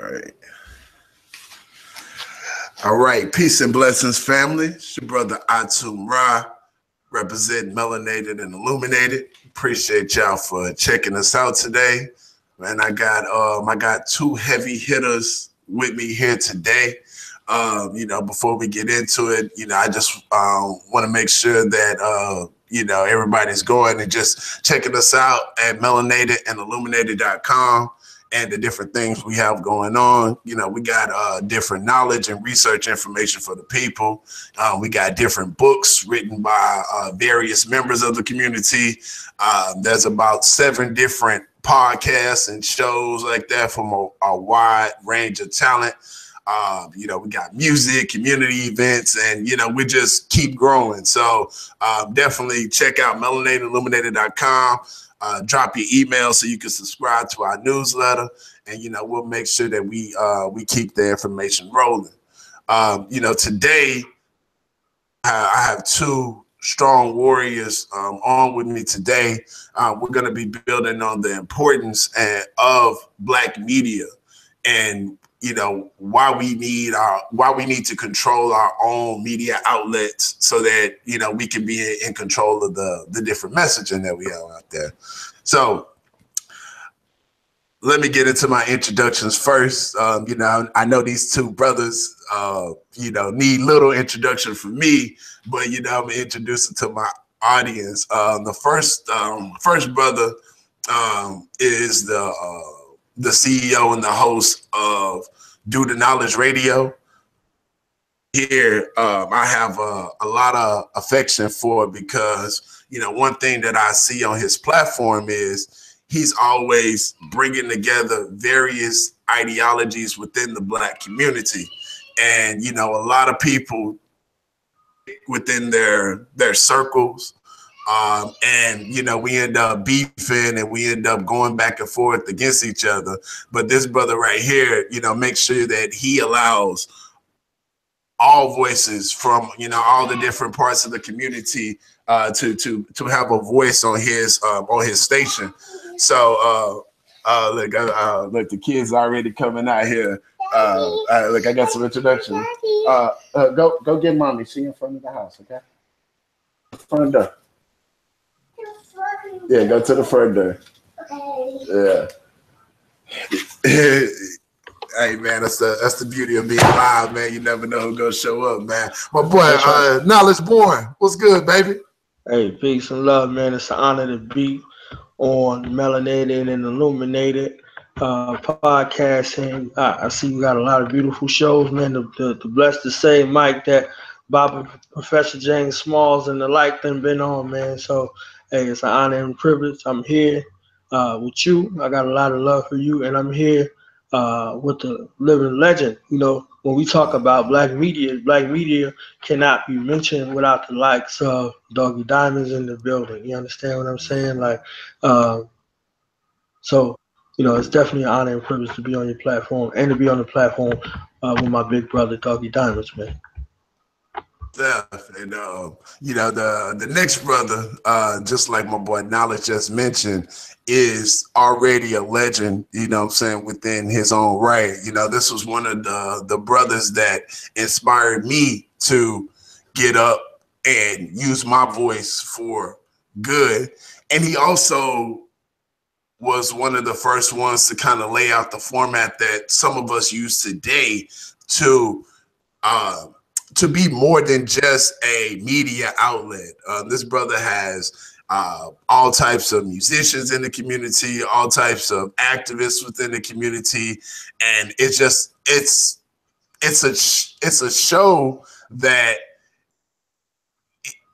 Right. All right. Peace and blessings, family. It's your brother Atum Ra, representing Melanated and Illuminated. Appreciate y'all for checking us out today. Man, I got two heavy hitters with me here today. Before we get into it, I just want to make sure that everybody's going and just checking us out at melanated and illuminated.com. And the different things we have going on. We got different knowledge and research information for the people. We got different books written by various members of the community. There's about 7 different podcasts and shows like that from a wide range of talent. We got music, community events, and, we just keep growing. So definitely check out melanatedilluminated.com. Drop your email so you can subscribe to our newsletter, and we'll make sure that we keep the information rolling. Today I have 2 strong warriors on with me today. We're going to be building on the importance of Black media, and why we need to control our own media outlets so that we can be in control of the different messaging that we have out there. So let me get into my introductions first. I know these 2 brothers need little introduction from me, but I'm gonna introduce them to my audience. The first brother is the CEO and the host of Do the Knowledge Radio. Here, I have a lot of affection for, because, one thing that I see on his platform is he's always bringing together various ideologies within the Black community. And, a lot of people within their circles, we end up beefing and we end up going back and forth against each other. But this brother right here, makes sure that he allows all voices from, all the different parts of the community to have a voice on his station. So look, the kids already coming out here. Look, I got some introductions. Go get mommy. She in front of the house, okay? Front door. Yeah, go to the front door. Yeah. Hey man, that's the beauty of being live, man. You never know who's gonna show up, man. My boy, Knowledge Born, what's good, baby? Hey, peace and love, man. It's an honor to be on Melanated and Illuminated podcasting. I see you got a lot of beautiful shows, man. The blessed to say, Mike, that Bob, Professor James Smalls and the like them been on, man. So hey, it's an honor and privilege. I'm here with you. I got a lot of love for you, and I'm here with the living legend. When we talk about Black media cannot be mentioned without the likes of Doggie Diamonds in the building. You understand what I'm saying? It's definitely an honor and privilege to be on your platform and to be on the platform with my big brother, Doggie Diamonds, man. And the next brother, just like my boy Knowledge just mentioned, is already a legend, within his own right. This was one of the brothers that inspired me to get up and use my voice for good. And he also was one of the first ones to kind of lay out the format that some of us use today to be more than just a media outlet. This brother has all types of musicians in the community, all types of activists within the community, and it's a show that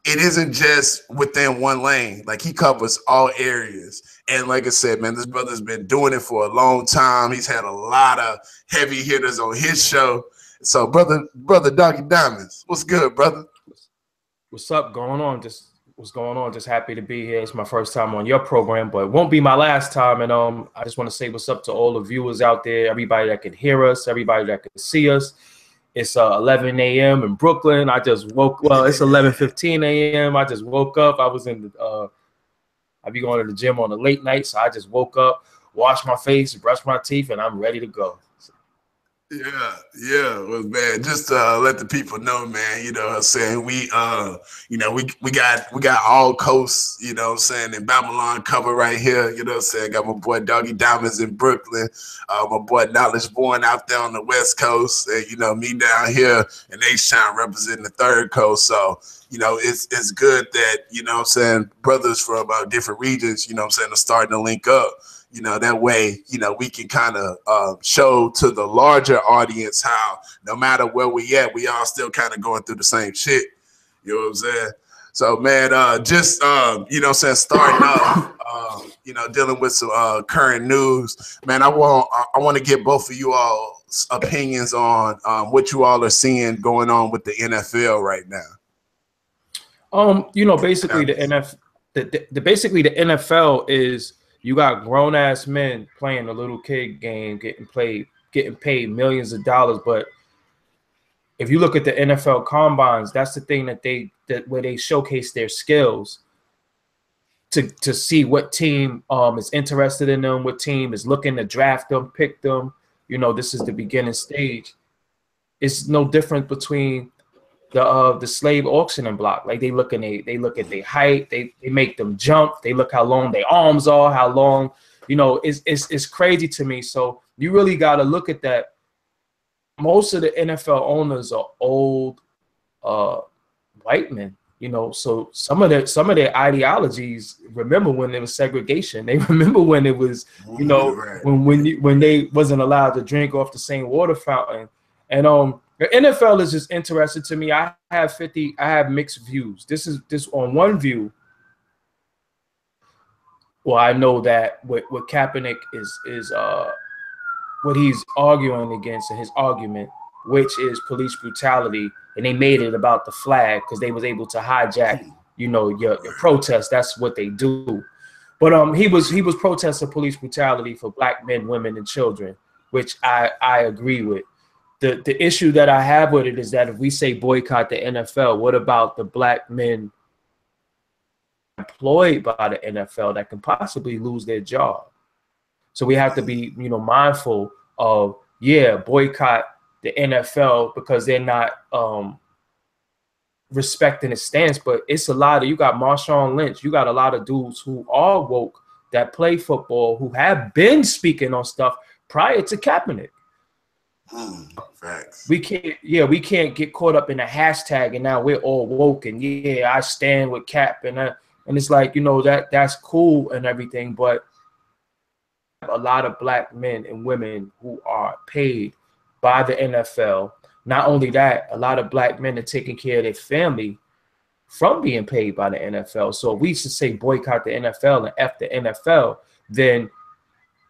it isn't just within one lane. Like, he covers all areas. And like I said, man, this brother's been doing it for a long time. He's had a lot of heavy hitters on his show. So, brother Doggie Diamonds, what's good, brother? What's up? What's going on? Just happy to be here. It's my first time on your program, but it won't be my last time. And I just want to say what's up to all the viewers out there, everybody that can hear us, everybody that can see us. It's 11 a.m. in Brooklyn. I just woke. Well, it's 11:15 a.m. I just woke up. I was in the. I be going to the gym on a late night, so I just woke up, washed my face, brushed my teeth, and I'm ready to go. Yeah, well, man, just let the people know, man, you know what I'm saying? We got all coasts, you know what I'm saying, in Babylon cover right here, you know what I'm saying? Got my boy Doggie Diamonds in Brooklyn, my boy Knowledge Born out there on the West Coast, and you know, me down here in H-Town representing the third coast. So, you know, it's good that, you know what I'm saying, brothers from different regions, you know what I'm saying, are starting to link up. You know, that way, you know, we can kind of show to the larger audience how no matter where we at, we all still kind of going through the same shit. You know what I'm saying? So, man, just, you know what I'm saying, starting off, you know, dealing with some current news. Man, I want to get both of you all's opinions on what you all are seeing going on with the NFL right now. You know, basically the NFL is, you got grown ass men playing a little kid game, getting paid millions of dollars. But if you look at the NFL combines, that's the thing where they showcase their skills to see what team is interested in them, what team is looking to draft them, pick them. You know, this is the beginning stage. It's no different between the slave auctioning block. Like they look at their height, they make them jump, they look how long their arms are, how long, you know, it's crazy to me. So you really got to look at that. Most of the NFL owners are old white men, you know, so some of their ideologies remember when there was segregation. They remember when it was, you know, when they wasn't allowed to drink off the same water fountain. And the NFL is just interesting to me. I have mixed views. This on one view. Well, I know that what Kaepernick is what he's arguing against in his argument, which is police brutality, and they made it about the flag because they was able to hijack, you know, your protest. That's what they do. But he was protesting police brutality for black men, women, and children, which I agree with. The issue that I have with it is that if we say boycott the NFL, what about the black men employed by the NFL that can possibly lose their job? So we have to be, you know, mindful of, boycott the NFL because they're not respecting its stance. But it's a lot of, you got Marshawn Lynch, you got a lot of dudes who are woke that play football who have been speaking on stuff prior to Kaepernick. Facts. We can't get caught up in a hashtag and now we're all woke and I stand with Cap and it's like, you know, that's cool and everything, but a lot of black men and women who are paid by the NFL. Not only that, a lot of black men are taking care of their family from being paid by the NFL. So if we should say boycott the NFL and F the NFL, then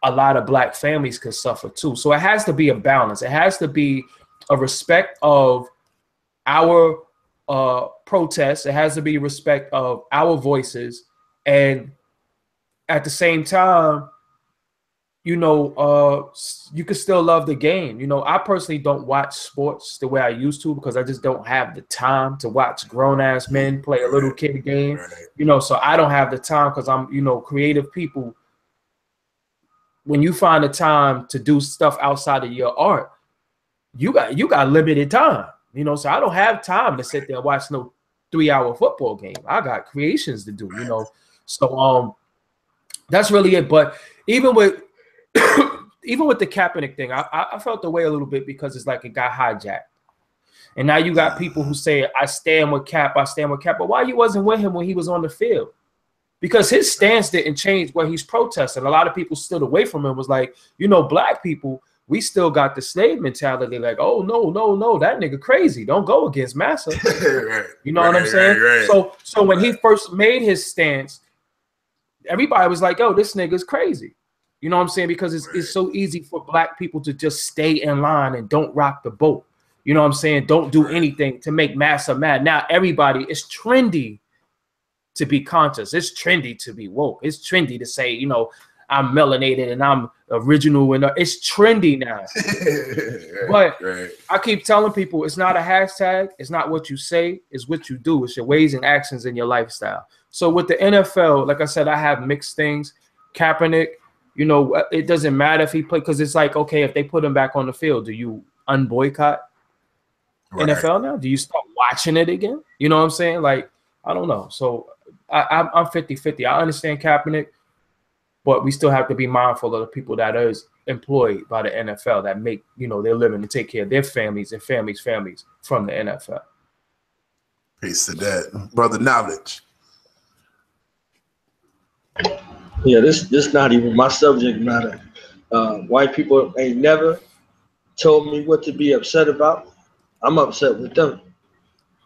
a lot of black families could suffer too. So it has to be a balance. It has to be a respect of our protests. It has to be respect of our voices. And at the same time, you know, you can still love the game. You know, I personally don't watch sports the way I used to because I just don't have the time to watch grown-ass men play a little kid game. You know, so I don't have the time because I'm, you know, creative people. When you find the time to do stuff outside of your art, you got limited time, you know. So I don't have time to sit there and watch no 3-hour football game. I got creations to do, you know. So that's really it. But even with the Kaepernick thing, I felt the way a little bit because it's like it got hijacked. And now you got people who say, I stand with Cap, but why you wasn't with him when he was on the field? Because his stance didn't change what he's protesting. A lot of people stood away from him, was like, you know, black people, we still got the slave mentality. Like, oh, no, that nigga crazy. Don't go against massa. You know what I'm saying? So when he first made his stance, everybody was like, oh, this nigga's crazy. You know what I'm saying? Because it's so easy for black people to just stay in line and don't rock the boat. You know what I'm saying? Don't do anything to make massa mad. Now everybody, it's trendy to be conscious. It's trendy to be woke. It's trendy to say, you know, I'm melanated and I'm original, and it's trendy now. But I keep telling people it's not a hashtag. It's not what you say. It's what you do. It's your ways and actions in your lifestyle. So with the NFL, like I said, I have mixed things. Kaepernick, you know, it doesn't matter if he played, because it's like, okay, if they put him back on the field, do you unboycott NFL now? Do you start watching it again? You know what I'm saying? Like, I don't know. So I'm 50-50. I understand Kaepernick, but we still have to be mindful of the people that is employed by the NFL that make, you know, their living to take care of their families and families from the NFL. Peace to that. Brother Knowledge. Yeah, this not even my subject matter. White people ain't never told me what to be upset about. I'm upset with them.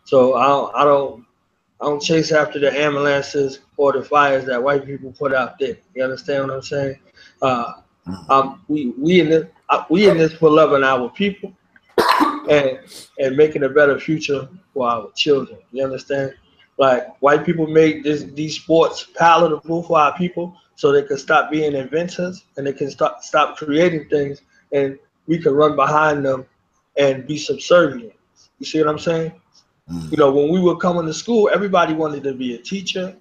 So I don't chase after the ambulances or the fires that white people put out there. You understand what I'm saying? We in this for loving our people and making a better future for our children. You understand? Like, white people made these sports palatable for our people so they can stop being inventors and they can stop creating things, and we can run behind them and be subservient. You see what I'm saying? You know, when we were coming to school, everybody wanted to be a teacher,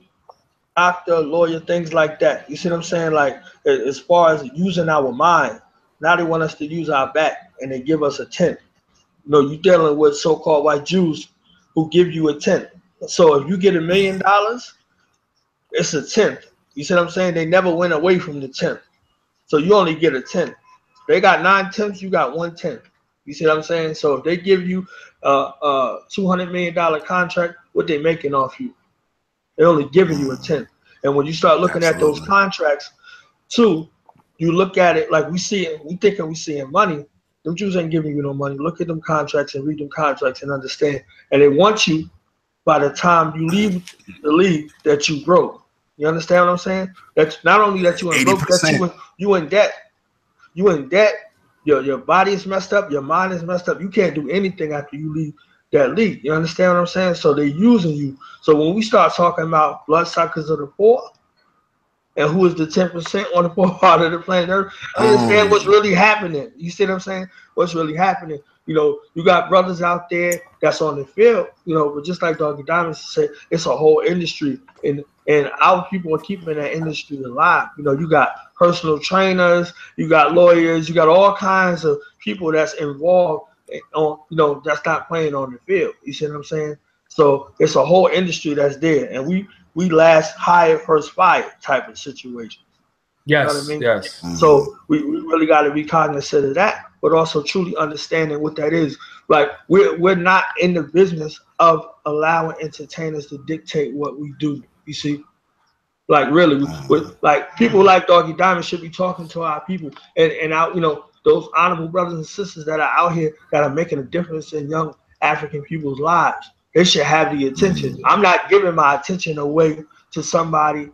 doctor, lawyer, things like that. You see what I'm saying? Like, as far as using our mind, now they want us to use our back and they give us a tenth. You know, you're dealing with so-called white Jews who give you a tenth. So if you get $1 million, it's a tenth. You see what I'm saying? They never went away from the tenth. So you only get a tenth. They got 9/10, you got 1/10. You see what I'm saying? So if they give you a $200 million contract, what they making off you? They're only giving you a tenth. And when you start looking at those contracts, too, you look at it like we thinking we seeing money. Them Jews ain't giving you no money. Look at them contracts and read them contracts and understand. And they want you, by the time you leave the league, that you broke. You understand what I'm saying? That's not only that you in broke, that you in debt. You in debt. Your body is messed up. Your mind is messed up. You can't do anything after you leave that league. You understand what I'm saying? So they're using you. So when we start talking about bloodsuckers of the poor and who is the 10% on the poor part of the planet Earth, understand what's really happening. You see what I'm saying? What's really happening? You know, you got brothers out there that's on the field, you know, but just like Doggie Diamonds said, it's a whole industry. And our people are keeping that industry alive. You know, you got personal trainers, you got lawyers, you got all kinds of people that's involved on, you know, that's not playing on the field. You see what I'm saying? So it's a whole industry that's there. And we last hired, first fired type of situation. Yes, you know what I mean? Yes. So we really got to be cognizant of that, but also truly understanding what that is. Like, we're not in the business of allowing entertainers to dictate what we do. You see, like, really, like, people like Doggie Diamond should be talking to our people and out, you know, those honorable brothers and sisters that are out here that are making a difference in young African people's lives. They should have the attention. I'm not giving my attention away to somebody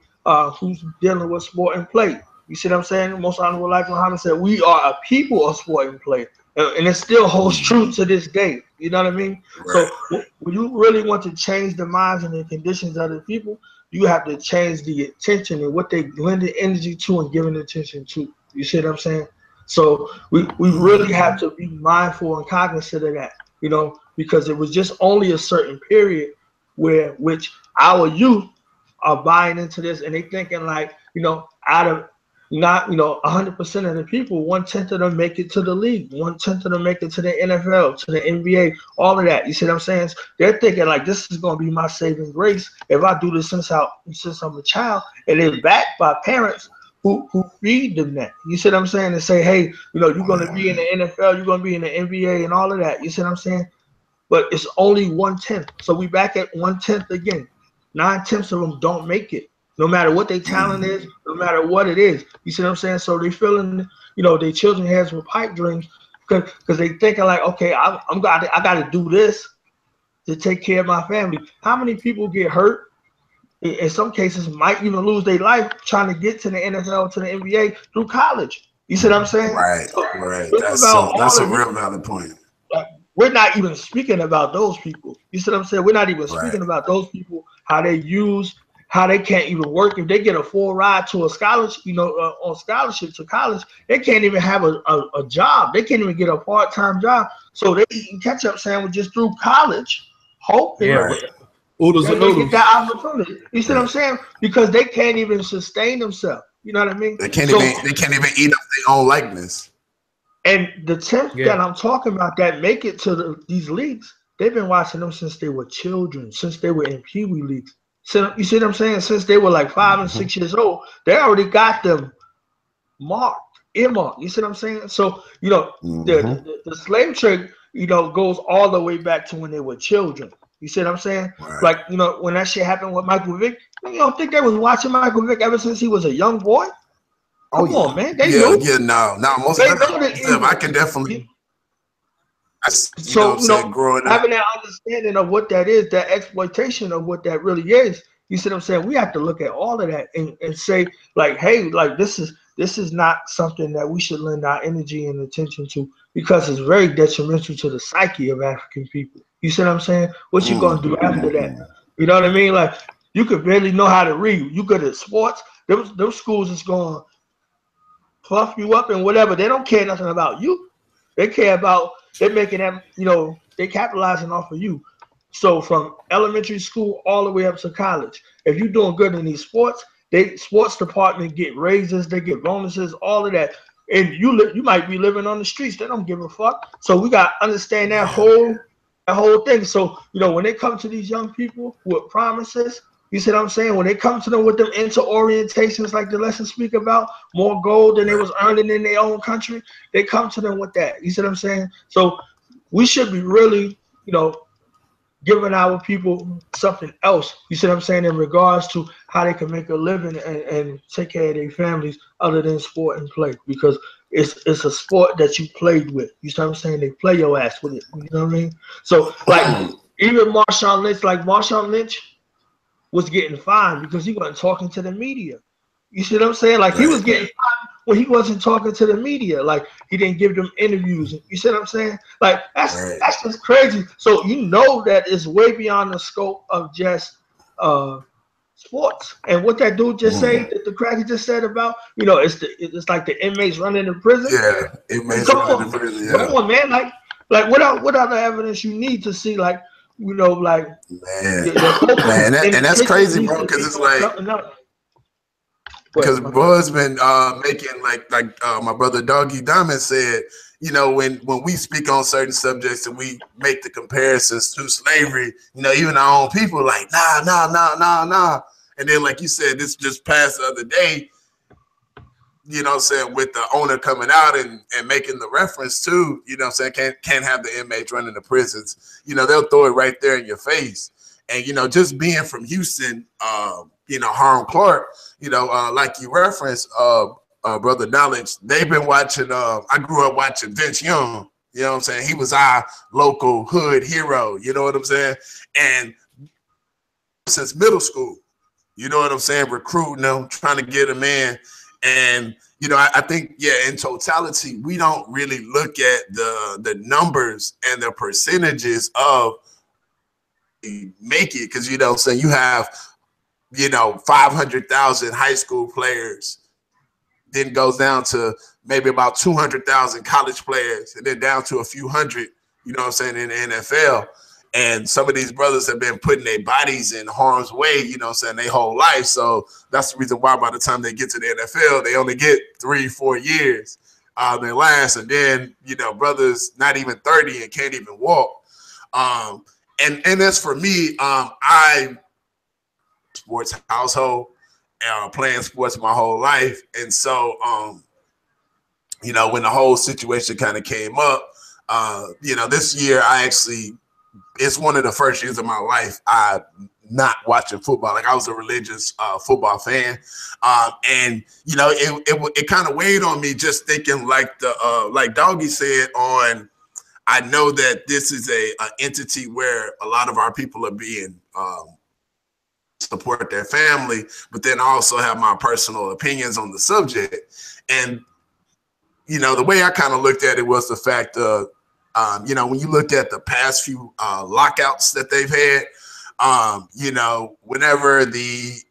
who's dealing with sport and play. You see what I'm saying? Most honorable Elijah Muhammad said, we are a people of sport and play. And it still holds true to this day. You know what I mean? Right. So when you really want to change the minds and the conditions of the people, you have to change the attention and what they lend the energy to and giving attention to. You see what I'm saying? So we really have to be mindful and cognizant of that, you know, because it was just only a certain period which our youth are buying into this, and they thinking like, you know, out of not, you know, 100% of the people, 1/10 of them make it to the league, 1/10 of them make it to the NFL, to the NBA, all of that. You see what I'm saying? They're thinking like, this is going to be my saving grace if I do this since I'm a child, and they're backed by parents who feed them that. You see what I'm saying? And say, hey, you know, you're going to be in the NFL, you're going to be in the NBA, and all of that. You see what I'm saying? But it's only 1/10. So we back at 1/10 again. 9/10 of them don't make it, no matter what their talent is, no matter what it is. You see what I'm saying? So they feeling, you know, their children heads with pipe dreams because they thinking like, okay, I got to do this to take care of my family. How many people get hurt? In some cases, might even lose their life trying to get to the NFL, to the NBA through college. You see what I'm saying? Right, so, right. That's a real valid point. We're not even speaking about those people. You see what I'm saying? We're not even speaking about those people, how they can't even work. If they get a full ride to a scholarship, you know, on scholarship to college, they can't even have a job. They can't even get a part-time job. So they eating ketchup sandwiches through college, hoping oodles and noodles. Get that opportunity. You see what I'm saying? Because they can't even sustain themselves. You know what I mean? They can't even eat up their own likeness. And the 10th that I'm talking about that make it to these leagues, they've been watching them since they were children, since they were in Pee Wee leagues. So you see what I'm saying? Since they were like 5 and 6 years old, they already got them marked, earmarked. You see what I'm saying? So, you know, the slave trade, you know, goes all the way back to when they were children. You see what I'm saying? Right. Like, you know, when that shit happened with Michael Vick, you don't think they was watching Michael Vick ever since he was a young boy? Come on, man. They knew. Yeah, no, most they of know them. I can definitely. So, you know, growing up, having that understanding of what that is, that exploitation of what that really is, you see what I'm saying? We have to look at all of that and say, like, hey, like this is not something that we should lend our energy and attention to, because it's very detrimental to the psyche of African people. You see what I'm saying? What you gonna do after that? You know what I mean? Like, you could barely know how to read. You good at sports. Those schools is going to puff you up and whatever. They don't care nothing about you. They care about, they're making them, you know, they capitalizing off of you. So from elementary school all the way up to college, if you're doing good in these sports, sports department get raises, they get bonuses, all of that. And you might be living on the streets. They don't give a fuck. So we got to understand that whole thing. So, you know, when they come to these young people with promises, you see what I'm saying? When they come to them with them inter-orientations like the lesson speak about, more gold than they was earning in their own country, they come to them with that. You see what I'm saying? So we should be really, you know, giving our people something else, you see what I'm saying, in regards to how they can make a living and take care of their families other than sport and play, because it's a sport that you played with. You see what I'm saying? They play your ass with it. You know what I mean? So, like, even Marshawn Lynch was getting fined because he wasn't talking to the media. You see what I'm saying? Like, he was getting fined when he wasn't talking to the media. Like, he didn't give them interviews. You see what I'm saying? Like, that's just crazy. So you know that it's way beyond the scope of just sports. And what that dude just said, that the cracker just said about, you know, it's like the inmates running the prison. Yeah, inmates running the prison. Yeah. Come on, man. Like what other evidence you need to see, like, you know, like, man, and that's crazy, bro, because it's like, because Buzz been making like my brother Doggie Diamonds said, you know, when we speak on certain subjects and we make the comparisons to slavery, you know, even our own people like, nah. And then, like you said, this just passed the other day, you know what I'm saying, with the owner coming out and making the reference to, you know what I'm saying, can't have the inmates running the prisons. You know, they'll throw it right there in your face. And, you know, just being from Houston, you know, Harlem Clark, you know, like you referenced, Brother Knowledge, they've been watching, I grew up watching Vince Young, you know what I'm saying? He was our local hood hero, you know what I'm saying? And since middle school, you know what I'm saying, recruiting them, trying to get them in. And, you know, I think, yeah, in totality, we don't really look at the numbers and the percentages of make it, because, you know, so you have, you know, 500,000 high school players, then goes down to maybe about 200,000 college players, and then down to a few hundred, you know what I'm saying, in the NFL. And some of these brothers have been putting their bodies in harm's way, you know what I'm saying, their whole life. So that's the reason why by the time they get to the NFL, they only get 3-4 years they last. And then, you know, brothers not even 30 and can't even walk. And as for me, I sports household, playing sports my whole life. And so, you know, when the whole situation kind of came up, you know, this year it's one of the first years of my life I not watching football. Like, I was a religious football fan, and you know, it kind of weighed on me, just thinking like like Doggie said on. I know that this is a entity where a lot of our people are being support their family, but then I also have my personal opinions on the subject. And you know, the way I kind of looked at it was the fact of, you know, when you look at the past few lockouts that they've had, you know, whenever the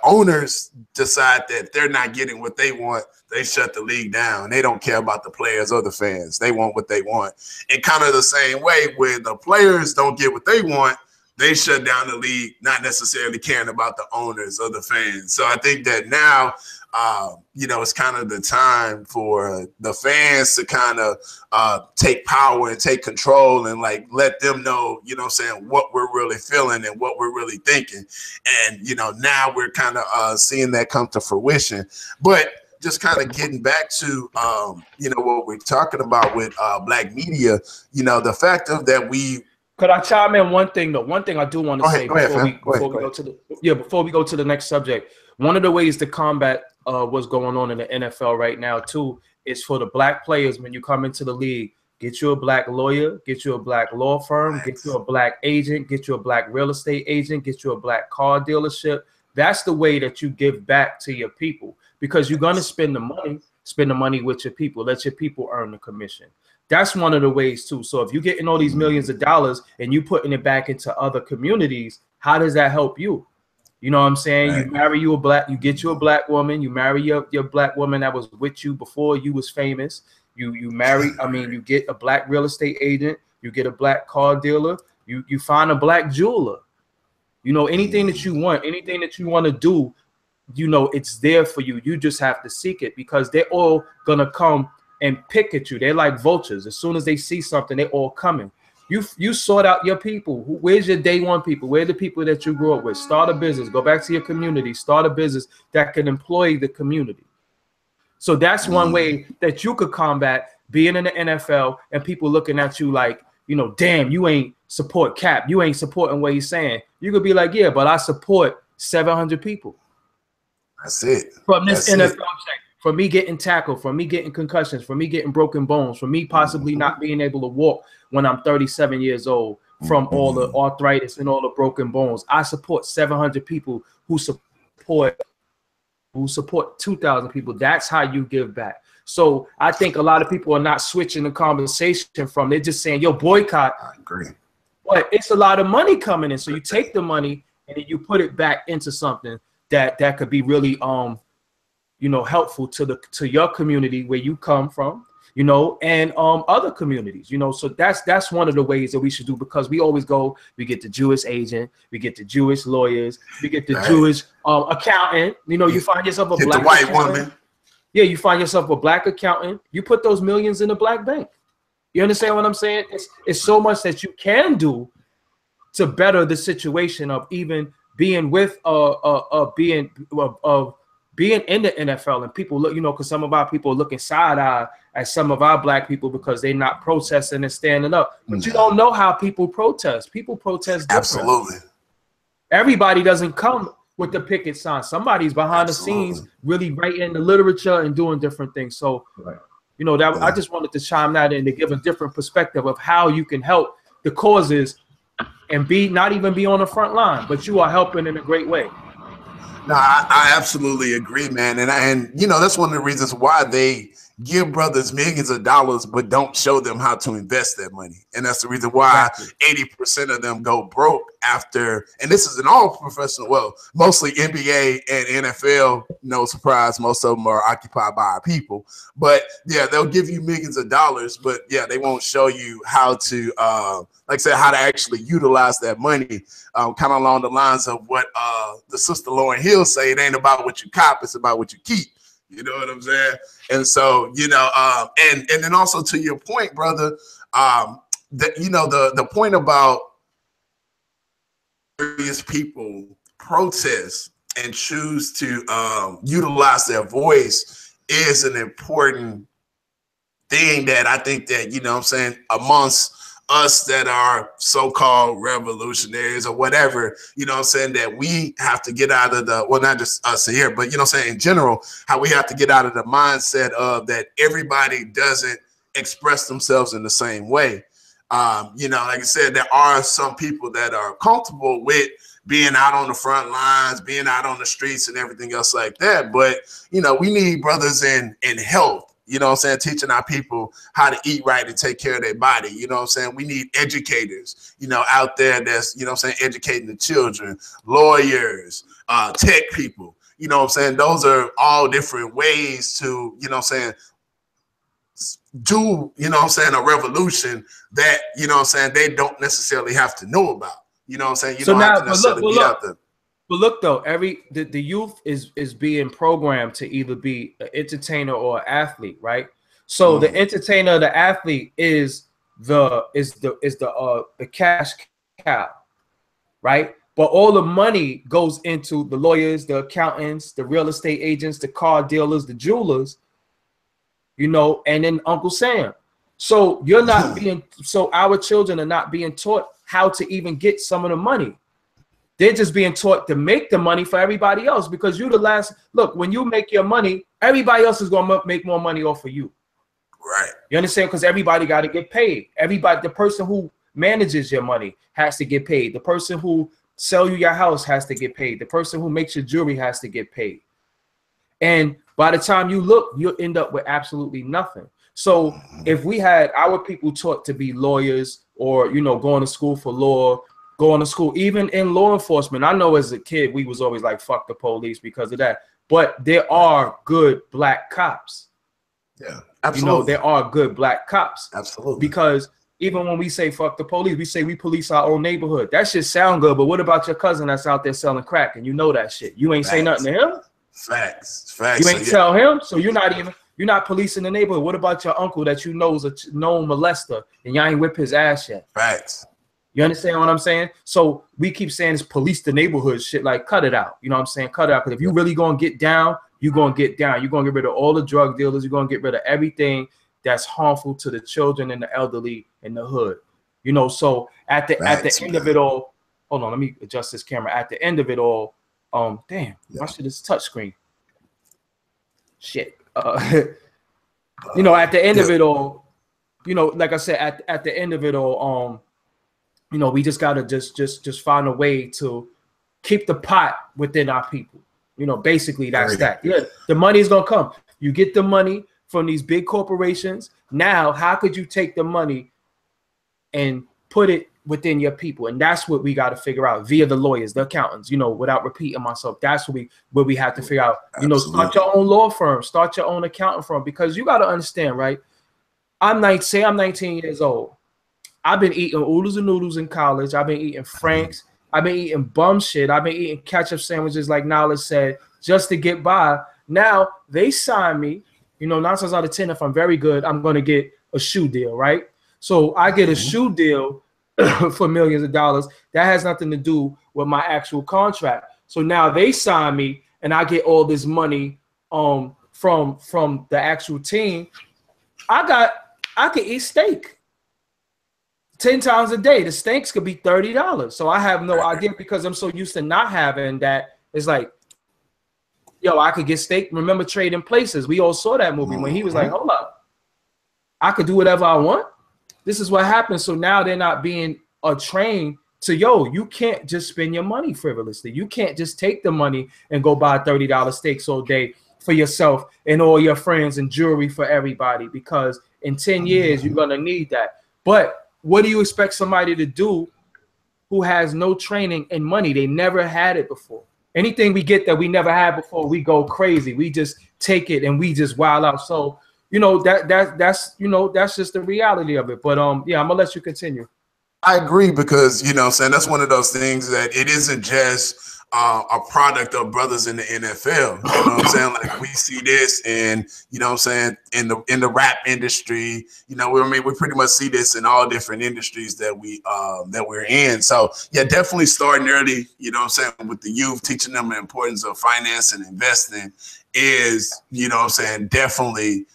owners decide that they're not getting what they want, they shut the league down. They don't care about the players or the fans. They want what they want. And kind of the same way, when the players don't get what they want, they shut down the league, not necessarily caring about the owners or the fans. So I think that now you know, it's kind of the time for the fans to kind of take power and take control and like let them know, you know what I'm saying, what we're really feeling and what we're really thinking. And, you know, now we're kind of seeing that come to fruition. But just kind of getting back to, you know, what we're talking about with black media, you know, the fact of that we. Could I chime in one thing though? One thing I do want to say before we go to the next subject. One of the ways to combat what's going on in the NFL right now too is for the black players when you come into the league. Get you a black lawyer, get you a black law firm, get you a black agent, get you a black real estate agent, get you a black car dealership. That's the way that you give back to your people, because you're gonna spend the money with your people. Let your people earn the commission. That's one of the ways too. So if you're getting all these millions of dollars and you putting it back into other communities, how does that help you? You know what I'm saying? Right. You get you a black woman, you marry your black woman that was with you before you was famous. You get a black real estate agent, you get a black car dealer, you find a black jeweler. You know, anything that you want to do, you know, it's there for you. You just have to seek it, because they're all gonna come and pick at you. They're like vultures. As soon as they see something, they're all coming. You sort out your people. Where's your day one people? Where are the people that you grew up with? Start a business. Go back to your community. Start a business that can employ the community. So that's one way that you could combat being in the NFL and people looking at you like, you know, damn, you ain't support Cap. You ain't supporting what he's saying. You could be like, yeah, but I support 700 people. That's it. From this NFL check. For me getting tackled, for me getting concussions, for me getting broken bones, for me possibly not being able to walk when I'm 37 years old from all the arthritis and all the broken bones. I support 700 people who support 2,000 people. That's how you give back. So I think a lot of people are not switching the conversation from, they're just saying, yo, boycott. I agree. But it's a lot of money coming in. So you take the money and then you put it back into something that could be really you know, helpful to your community where you come from, you know, and other communities, you know. So that's one of the ways that we should do, because we always go, we get the Jewish agent, we get the Jewish lawyers, we get the Jewish accountant, you know. You find yourself a black white woman. Yeah, you find yourself a black accountant, you put those millions in a black bank. You understand what I'm saying? It's so much that you can do to better the situation of even being with being in the NFL. And people look, you know, because some of our people are looking side-eye at some of our black people because they're not protesting and standing up. But you don't know how people protest. People protest different. Absolutely. Everybody doesn't come with the picket sign. Somebody's behind the scenes really writing the literature and doing different things. So, you know, that I just wanted to chime that in to give a different perspective of how you can help the causes and not even be on the front line, but you are helping in a great way. No, I absolutely agree, man. And you know, that's one of the reasons why they give brothers millions of dollars, but don't show them how to invest that money. And that's the reason why 80% of them go broke after, and this is an all professional, well, mostly NBA and NFL, no surprise, most of them are occupied by our people. But yeah, they'll give you millions of dollars, but yeah, they won't show you how to, like I said, how to actually utilize that money, kind of along the lines of what the sister Lauryn Hill say, it ain't about what you cop, it's about what you keep. You know what I'm saying? And so, you know, and then also to your point, brother, that, you know, the point about various people protest and choose to utilize their voice is an important thing that I think that, you know what I'm saying, amongst us that are so-called revolutionaries or whatever, you know what I'm saying, that we have to get out of the, well, not just us here, but, you know what I'm saying, in general, how we have to get out of the mindset of that everybody doesn't express themselves in the same way. You know, like I said, there are some people that are comfortable with being out on the front lines, being out on the streets and everything else like that. But, you know, we need brothers in health. You know what I'm saying? Teaching our people how to eat right and take care of their body. You know what I'm saying? We need educators, you know, out there that's, you know what I'm saying, educating the children, lawyers, tech people. You know what I'm saying? Those are all different ways to, you know what I'm saying, do, you know what I'm saying, a revolution that, you know what I'm saying, they don't necessarily have to know about. You know what I'm saying? You don't have to necessarily be out there. But look though, the youth is being programmed to either be an entertainer or an athlete, right? So the entertainer, the athlete is the cash cow, right? But all the money goes into the lawyers, the accountants, the real estate agents, the car dealers, the jewelers, you know, and then Uncle Sam. So you're not being, so our children are not being taught how to even get some of the money. They're just being taught to make the money for everybody else, because you the last, look, when you make your money, everybody else is going to make more money off of you. Right. You understand? Because everybody got to get paid. Everybody, the person who manages your money has to get paid. The person who sell you your house has to get paid. The person who makes your jewelry has to get paid. And by the time you look, you'll end up with absolutely nothing. So if we had our people taught to be lawyers, or, you know, going to school for law, going to school, even in law enforcement. I know as a kid, we was always like, fuck the police because of that. But there are good black cops. Yeah, absolutely. You know, there are good black cops. Absolutely. Because even when we say fuck the police, we say we police our own neighborhood. That shit sound good, but what about your cousin that's out there selling crack and you know that shit? You ain't say nothing to him? Facts. You ain't tell him, so you're not policing the neighborhood. What about your uncle that you know is a known molester and y'all ain't whip his ass yet? Facts. You understand what I'm saying? So we keep saying it's police the neighborhood shit. Like, cut it out. You know what I'm saying? Cut it out. Because if you really gonna get down, you're gonna get down. You're gonna get rid of all the drug dealers. You're gonna get rid of everything that's harmful to the children and the elderly in the hood. You know, so at the end of it all, hold on, let me adjust this camera. At the end of it all, damn, my shit is touchscreen. Shit. You know, at the end of it all, you know, like I said, at the end of it all, you know, we just gotta just find a way to keep the pot within our people. You know, basically that's that. Yeah, the money is gonna come. You get the money from these big corporations. Now, how could you take the money and put it within your people? And that's what we got to figure out via the lawyers, the accountants. You know, without repeating myself, that's what we have to figure out. You know, start your own law firm, start your own accounting firm, because you got to understand, right? I'm 19 years old. I've been eating oodles and noodles in college. I've been eating Frank's. I've been eating bum shit. I've been eating ketchup sandwiches, like Knowledge said, just to get by. Now they sign me, you know, 9 times out of 10, if I'm very good, I'm going to get a shoe deal, right? So I get a shoe deal for millions of dollars. That has nothing to do with my actual contract. So now they sign me and I get all this money from the actual team. I could eat steak 10 times a day. The steaks could be $30. So I have no idea, because I'm so used to not having that. It's like, yo, I could get steak. Remember Trading Places? We all saw that movie when he was like, hold up, I could do whatever I want. This is what happens. So now they're not being trained to, yo, you can't just spend your money frivolously. You can't just take the money and go buy $30 steaks all day for yourself and all your friends and jewelry for everybody, because in 10 years, you're going to need that. But what do you expect somebody to do who has no training and money? They never had it before. Anything we get that we never had before, we go crazy. We just take it and we just wild out. So, you know, that's you know, that's just the reality of it. But yeah, I'm gonna let you continue. I agree, because, you know what I'm saying, that's one of those things that it isn't just a product of brothers in the NFL. You know what I'm saying? Like, we see this in, you know what I'm saying, in the rap industry. You know, we pretty much see this in all different industries that we're in. So yeah, definitely starting early, you know what I'm saying, with the youth, teaching them the importance of finance and investing is, you know what I'm saying, definitely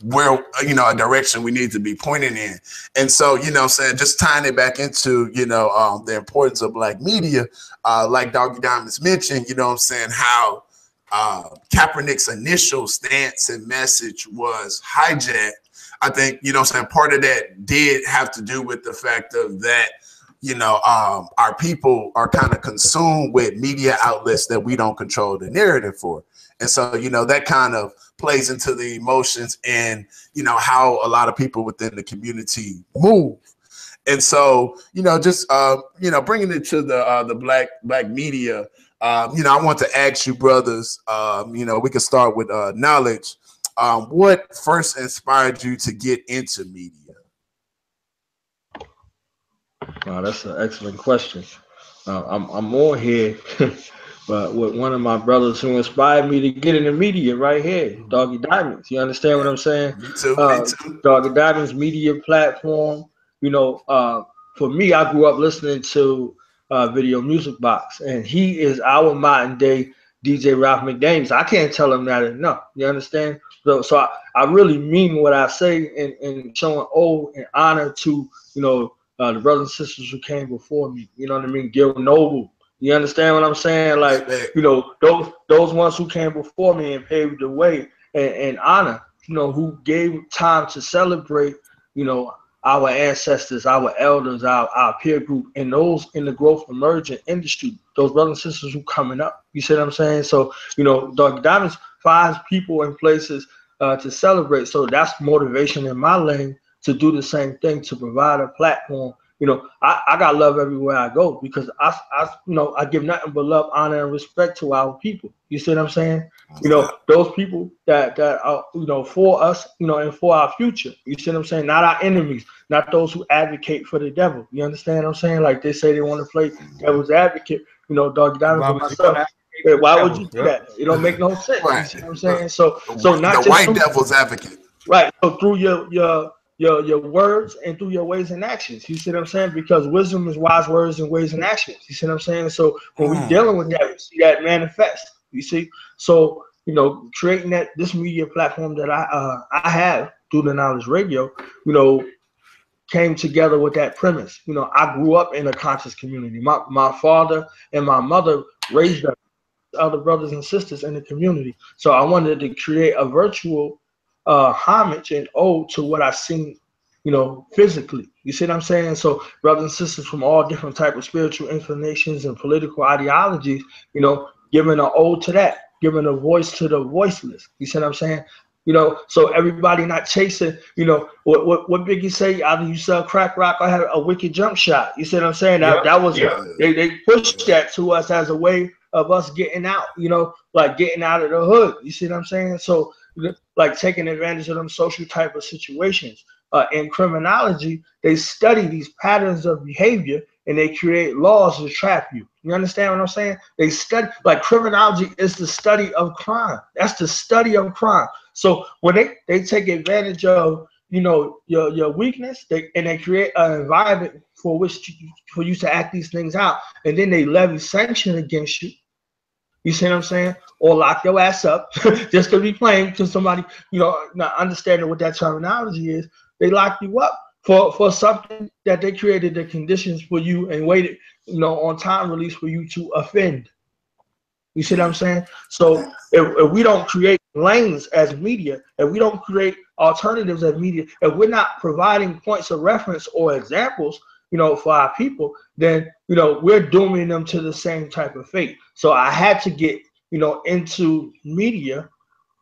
where, you know, a direction we need to be pointing in. And so, you know what I'm saying, just tying it back into, you know, the importance of black media, like Doggie Diamonds mentioned, you know what I'm saying, how Kaepernick's initial stance and message was hijacked. I think, you know what I'm saying, part of that did have to do with the fact of that, you know, our people are kind of consumed with media outlets that we don't control the narrative for. And so, you know, that kind of plays into the emotions and, you know, how a lot of people within the community move. And so, you know, just, you know, bringing it to the black media, you know, I want to ask you brothers, you know, we can start with Knowledge. What first inspired you to get into media? Wow, that's an excellent question. I'm on here, but with one of my brothers who inspired me to get in the media right here, Doggie Diamonds. You understand what I'm saying? Me too. Me too. Doggie Diamonds media platform. You know, for me, I grew up listening to Video Music Box, and he is our modern day DJ Ralph McDaniels. I can't tell him that enough. You understand? So I really mean what I say in showing ode and honor to, you know, the brothers and sisters who came before me. You know what I mean? Gil Noble. You understand what I'm saying? Like, Respect. you know, those ones who came before me and paved the way and honor, you know, who gave time to celebrate, you know, our ancestors, our elders, our peer group, and those in the growth emerging industry, those brothers and sisters who coming up. You see what I'm saying? So, you know, Doggie Diamonds finds people and places to celebrate. So that's motivation in my lane to do the same thing, to provide a platform. You know, I got love everywhere I go because you know, I give nothing but love, honor, and respect to our people. You see what I'm saying? You know, those people that are, you know, for us, you know, and for our future. You see what I'm saying? Not our enemies, not those who advocate for the devil. You understand what I'm saying? Like they say they want to play devil's advocate. You know, Doggie Diamonds for myself. Why would you do that? It don't make no sense. Right. You see what I'm saying? So not the just white devil's advocate. right. So through your words and through your ways and actions. You see what I'm saying? Because wisdom is wise words and ways and actions. You see what I'm saying? So when we dealing with that, we see that manifest. You see? So, you know, creating this media platform that I have through the Knowledge Radio, you know, came together with that premise. You know, I grew up in a conscious community. My father and my mother raised us, other brothers and sisters in the community. So I wanted to create a virtual homage and ode to what I seen, you know, physically. You see what I'm saying? So brothers and sisters from all different type of spiritual inclinations and political ideologies, you know, giving an ode to that, giving a voice to the voiceless. You see what I'm saying? You know, so everybody not chasing, you know, what Biggie say, either you sell crack rock or have a wicked jump shot. You see what I'm saying? That was they pushed that to us as a way of us getting out, you know, like getting out of the hood. You see what I'm saying? So like taking advantage of them social type of situations. In criminology, they study these patterns of behavior and they create laws to trap you. You understand what I'm saying? They study, like criminology is the study of crime. That's the study of crime. So when they take advantage of, you know, your weakness, and they create an environment for for you to act these things out, and then they levy sanction against you. You see what I'm saying? Or lock your ass up just to be playing to somebody, you know, not understanding what that terminology is. They lock you up for something that they created the conditions for you and waited, you know, on time release for you to offend. You see what I'm saying? So if we don't create lanes as media, if we don't create alternatives as media, if we're not providing points of reference or examples, you know, for our people, then, you know, we're dooming them to the same type of fate. So I had to get, you know, into media,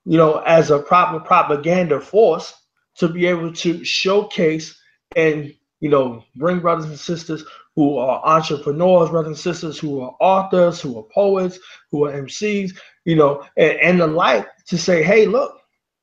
you know, as a proper propaganda force to be able to showcase and, you know, bring brothers and sisters who are entrepreneurs, brothers and sisters who are authors, who are poets, who are MCs, you know, and the like, to say, hey, look,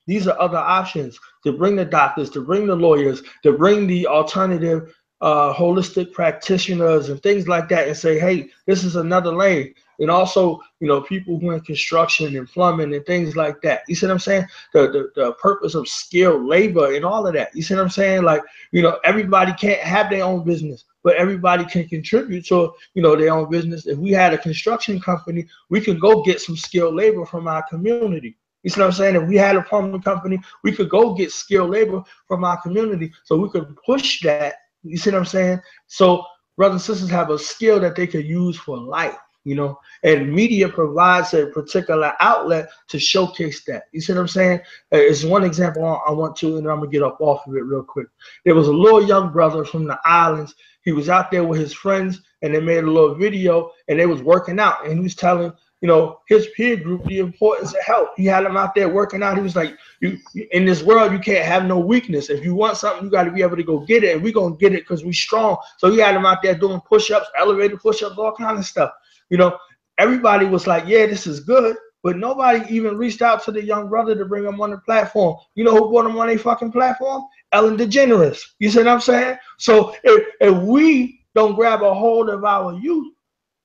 these are other options, to bring the doctors, to bring the lawyers, to bring the alternative holistic practitioners and things like that, and say, hey, this is another lane. And also, you know, people who are in construction and plumbing and things like that. You see what I'm saying? The purpose of skilled labor and all of that. You see what I'm saying? Like, you know, everybody can't have their own business, but everybody can contribute to, you know, their own business. If we had a construction company, we could go get some skilled labor from our community. You see what I'm saying? If we had a plumbing company, we could go get skilled labor from our community. So we could push that. You see what I'm saying? So brothers and sisters have a skill that they could use for life, you know, and media provides a particular outlet to showcase that. You see what I'm saying? It's one example I want to, and I'm gonna get up off of it real quick. There was a little young brother from the islands. He was out there with his friends, and they made a little video, and they was working out, and he was telling, you know, his peer group the importance of health. He had them out there working out. He was like, you in this world, you can't have no weakness. If you want something, you got to be able to go get it, and we're going to get it because we strong. So he had them out there doing push-ups, elevator push-ups, all kind of stuff. You know, everybody was like, yeah, this is good, but nobody even reached out to the young brother to bring him on the platform. You know who brought him on a fucking platform? Ellen DeGeneres. You see what I'm saying? So if we don't grab a hold of our youth,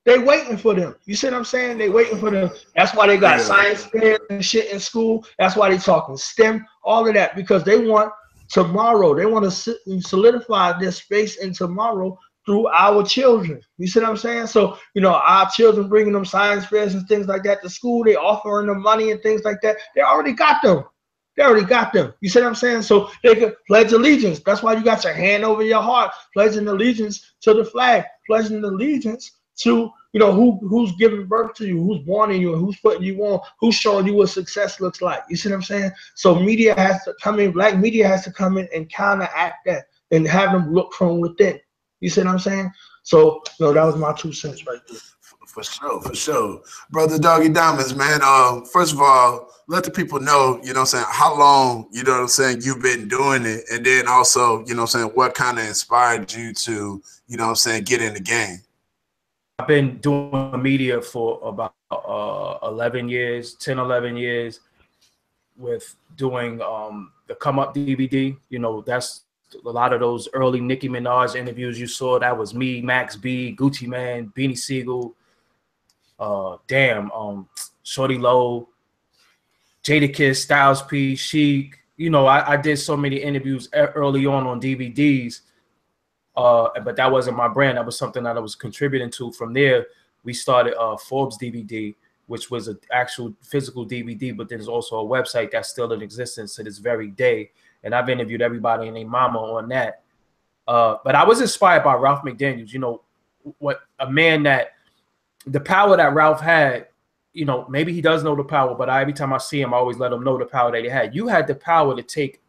They waiting for them. You see what I'm saying? They waiting for them. That's why they got science fairs and shit in school. That's why they talking STEM, all of that, because they want tomorrow. They want to solidify their space in tomorrow through our children. You see what I'm saying? So, you know, our children bringing them science fairs and things like that to school. They offering them money and things like that. They already got them. They already got them. You see what I'm saying? So they could pledge allegiance. That's why you got your hand over your heart, pledging allegiance to the flag, pledging allegiance to, you know, who's giving birth to you, who's born in you, and who's putting you on, who's showing you what success looks like. You see what I'm saying? So media has to come in, black media has to come in and counteract that and have them look from within. You see what I'm saying? So, you know, that was my 2 cents right there. For sure, for sure. Brother Doggie Diamonds, man, first of all, let the people know, you know what I'm saying, how long, you know what I'm saying, you've been doing it, and then also, you know what I'm saying, what kind of inspired you to, you know what I'm saying, get in the game? I've been doing media for about 11 years, 10, 11 years, with doing the Come Up DVD. You know, that's a lot of those early Nicki Minaj interviews you saw. That was me, Max B, Gucci Man, Beanie Siegel, Shorty Low, Jadakiss, Styles P, Chic. You know, I did so many interviews early on DVDs. But that wasn't my brand. That was something that I was contributing to. From there, we started Forbes DVD, which was an actual physical DVD, but there's also a website that's still in existence to this very day. And I've interviewed everybody and their mama on that. But I was inspired by Ralph McDaniels. You know, what a man that the power that Ralph had, you know, maybe he does know the power, but every time I see him, I always let him know the power that he had. You had the power to take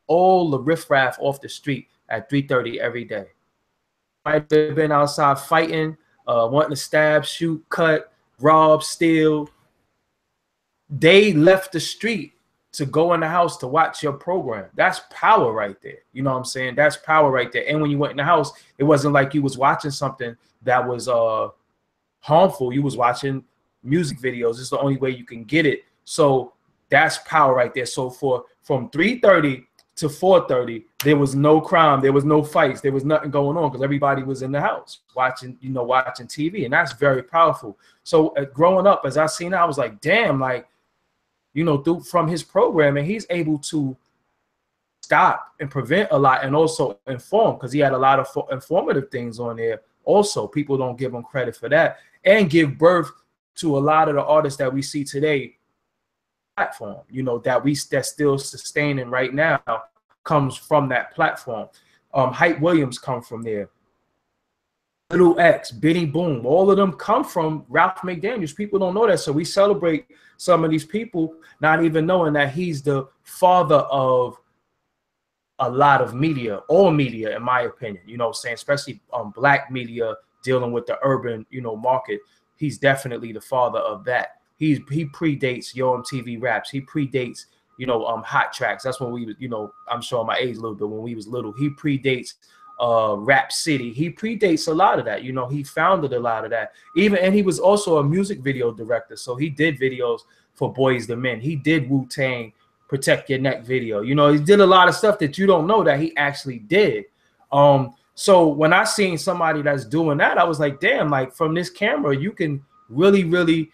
all the riffraff off the street at 3:30 every day. Might have been outside fighting, wanting to stab, shoot, cut, rob, steal. They left the street to go in the house to watch your program. That's power right there. You know what I'm saying? That's power right there. And when you went in the house, it wasn't like you was watching something that was harmful. You was watching music videos. It's the only way you can get it. So that's power right there. So from 3:30 to 4:30, there was no crime, there was no fights, there was nothing going on because everybody was in the house watching, you know, watching TV, and that's very powerful. So growing up, as I seen it, I was like, damn, like, you know, from his programming, he's able to stop and prevent a lot, and also inform, because he had a lot of informative things on there. Also, people don't give him credit for that, and give birth to a lot of the artists that we see today. Platform, you know, that's still sustaining right now, comes from that platform. Hype Williams come from there. Little X, Benny Boom, all of them come from Ralph McDaniels. People don't know that, so we celebrate some of these people, not even knowing that he's the father of a lot of media, all media, in my opinion. You know what I'm saying? Especially black media dealing with the urban, you know, market. He's definitely the father of that. He predates Yo MTV Raps. He predates, you know, Hot Tracks. That's when we was, you know, I'm showing my age a little bit, when we was little. He predates Rap City. He predates a lot of that. You know, he founded a lot of that. And he was also a music video director. So he did videos for Boys the Men. He did Wu-Tang Protect Your Neck video. You know, he did a lot of stuff that you don't know that he actually did. So when I seen somebody that's doing that, I was like, damn, like, from this camera, you can really, really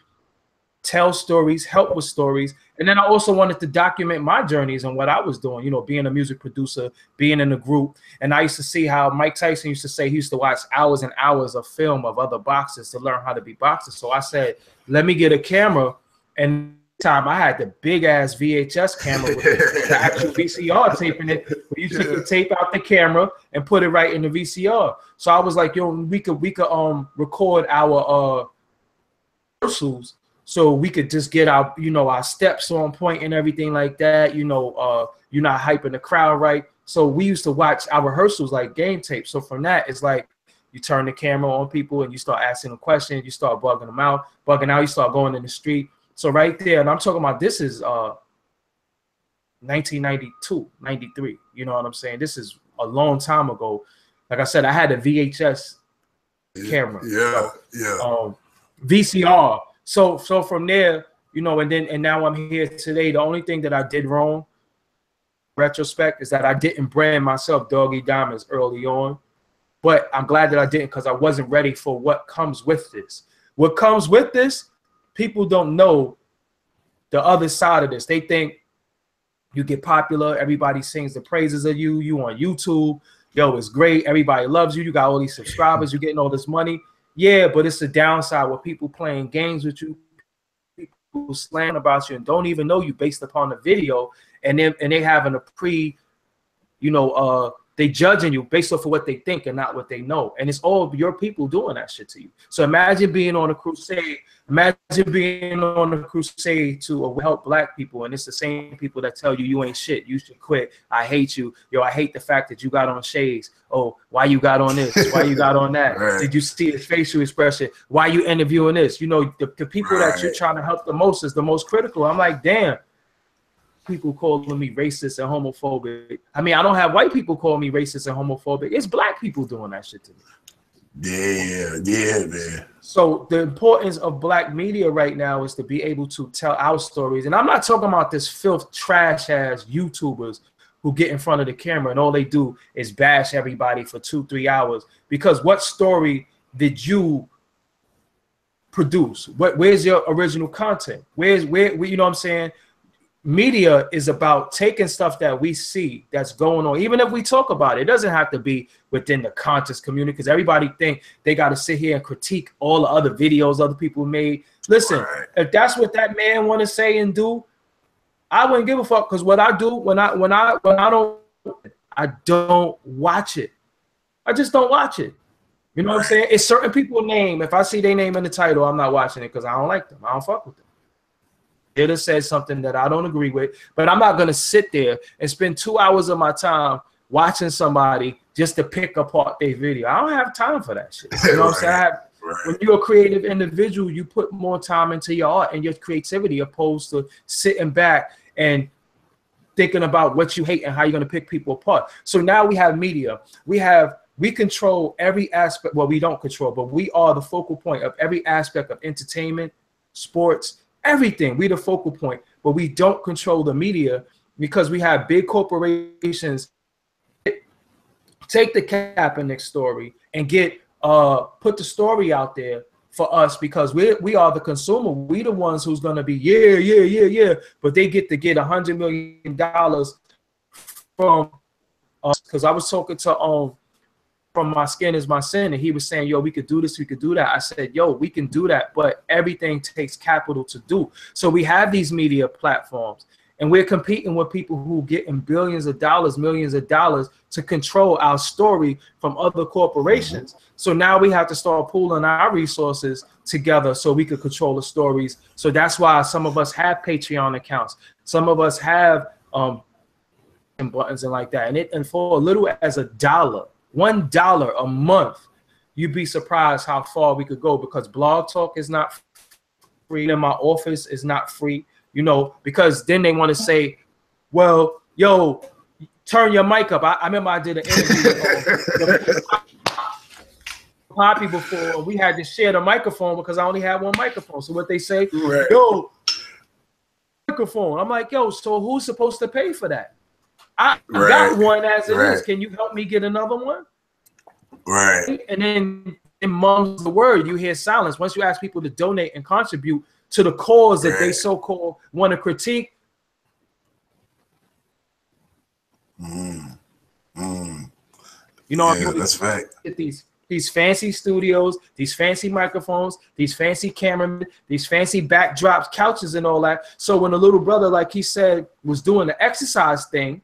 tell stories, help with stories. And then I also wanted to document my journeys and what I was doing, you know, being a music producer, being in a group. And I used to see how Mike Tyson used to say he used to watch hours and hours of film of other boxers to learn how to be boxers. So I said, let me get a camera. And time I had the big ass VHS camera with the actual VCR tape in it, where you took the tape out the camera and put it right in the VCR. So I was like, yo, we could record our rehearsals, so we could just get our, you know, our steps on point and everything like that. You know, you're not hyping the crowd right. So we used to watch our rehearsals like game tape. So from that, it's like you turn the camera on people and you start asking them questions. You start bugging them out. You start going in the street. So right there, and I'm talking about, this is 1992, 93. You know what I'm saying? This is a long time ago. Like I said, I had a VHS camera. VCR. So from there, you know, and now I'm here today. The only thing that I did wrong, retrospect, is that I didn't brand myself Doggie Diamonds early on. but I'm glad that I didn't, because I wasn't ready for what comes with this. What comes with this, people don't know the other side of this. They think you get popular, everybody sings the praises of you, you on YouTube, yo, it's great, everybody loves you, you got all these subscribers, you're getting all this money. Yeah, but it's the downside where people playing games with you, people slandering about you and don't even know you based upon the video, and they having a they judging you based off of what they think and not what they know. And it's all your people doing that shit to you. So imagine being on a crusade. Imagine being on a crusade to help black people, and it's the same people that tell you you ain't shit, you should quit, I hate you, yo, I hate the fact that you got on shades, oh, why you got on this, why you got on that, right. Did you see his facial expression, why you interviewing this? You know, the people right. that you're trying to help the most is the most critical. I'm like, damn, people calling me racist and homophobic. I mean, I don't have white people calling me racist and homophobic. It's black people doing that shit to me. Yeah, man. So the importance of black media right now is to be able to tell our stories. And I'm not talking about this filth trash ass YouTubers who get in front of the camera and all they do is bash everybody for 2-3 hours. Because what story did you produce? Where's your original content? Where you know what I'm saying? Media is about taking stuff that we see that's going on. Even if we talk about it, it doesn't have to be within the conscious community, because everybody think they got to sit here and critique all the other videos other people made. Listen, right. If that's what that man want to say and do, I wouldn't give a fuck, because what I do when I don't watch it. I just don't watch it. You know what I'm saying? It's certain people's name. If I see their name in the title, I'm not watching it because I don't like them. I don't fuck with them. It has said something that I don't agree with, but I'm not going to sit there and spend 2 hours of my time watching somebody just to pick apart their video. I don't have time for that shit. You know what I'm saying? When you're a creative individual, you put more time into your art and your creativity opposed to sitting back and thinking about what you hate and how you're going to pick people apart. So now we have media. We control every aspect. Well, we don't control, but we are the focal point of every aspect of entertainment, sports, everything. We the focal point, but we don't control the media because we have big corporations take the Kaepernick story and get put the story out there for us, because we are the consumer. We the ones who's gonna be yeah, but they get to get $100 million from us. Because I was talking to From My Skin Is My Sin, and he was saying, yo, we could do this, we could do that. I said, yo, we can do that, but everything takes capital to do. So we have these media platforms, and we're competing with people who getting billions of dollars, millions of dollars to control our story from other corporations. So now we have to start pooling our resources together so we could control the stories. So that's why some of us have Patreon accounts. Some of us have buttons and like that. And for a little as $1 a month, you'd be surprised how far we could go, because Blog Talk is not free and my office is not free, you know, because then they want to say, well, yo, turn your mic up. I remember I did an interview with Poppy before. We had to share the microphone because I only had one microphone. So what they say, right. Yo, microphone. I'm like, yo, so who's supposed to pay for that? I got one as it is. Can you help me get another one? Right. And then in mum's the word, you hear silence. Once you ask people to donate and contribute to the cause that they so-called want to critique. You know, that's right. Get these fancy studios, these fancy microphones, these fancy cameramen, these fancy backdrops, couches, and all that. So when the little brother, like he said, was doing the exercise thing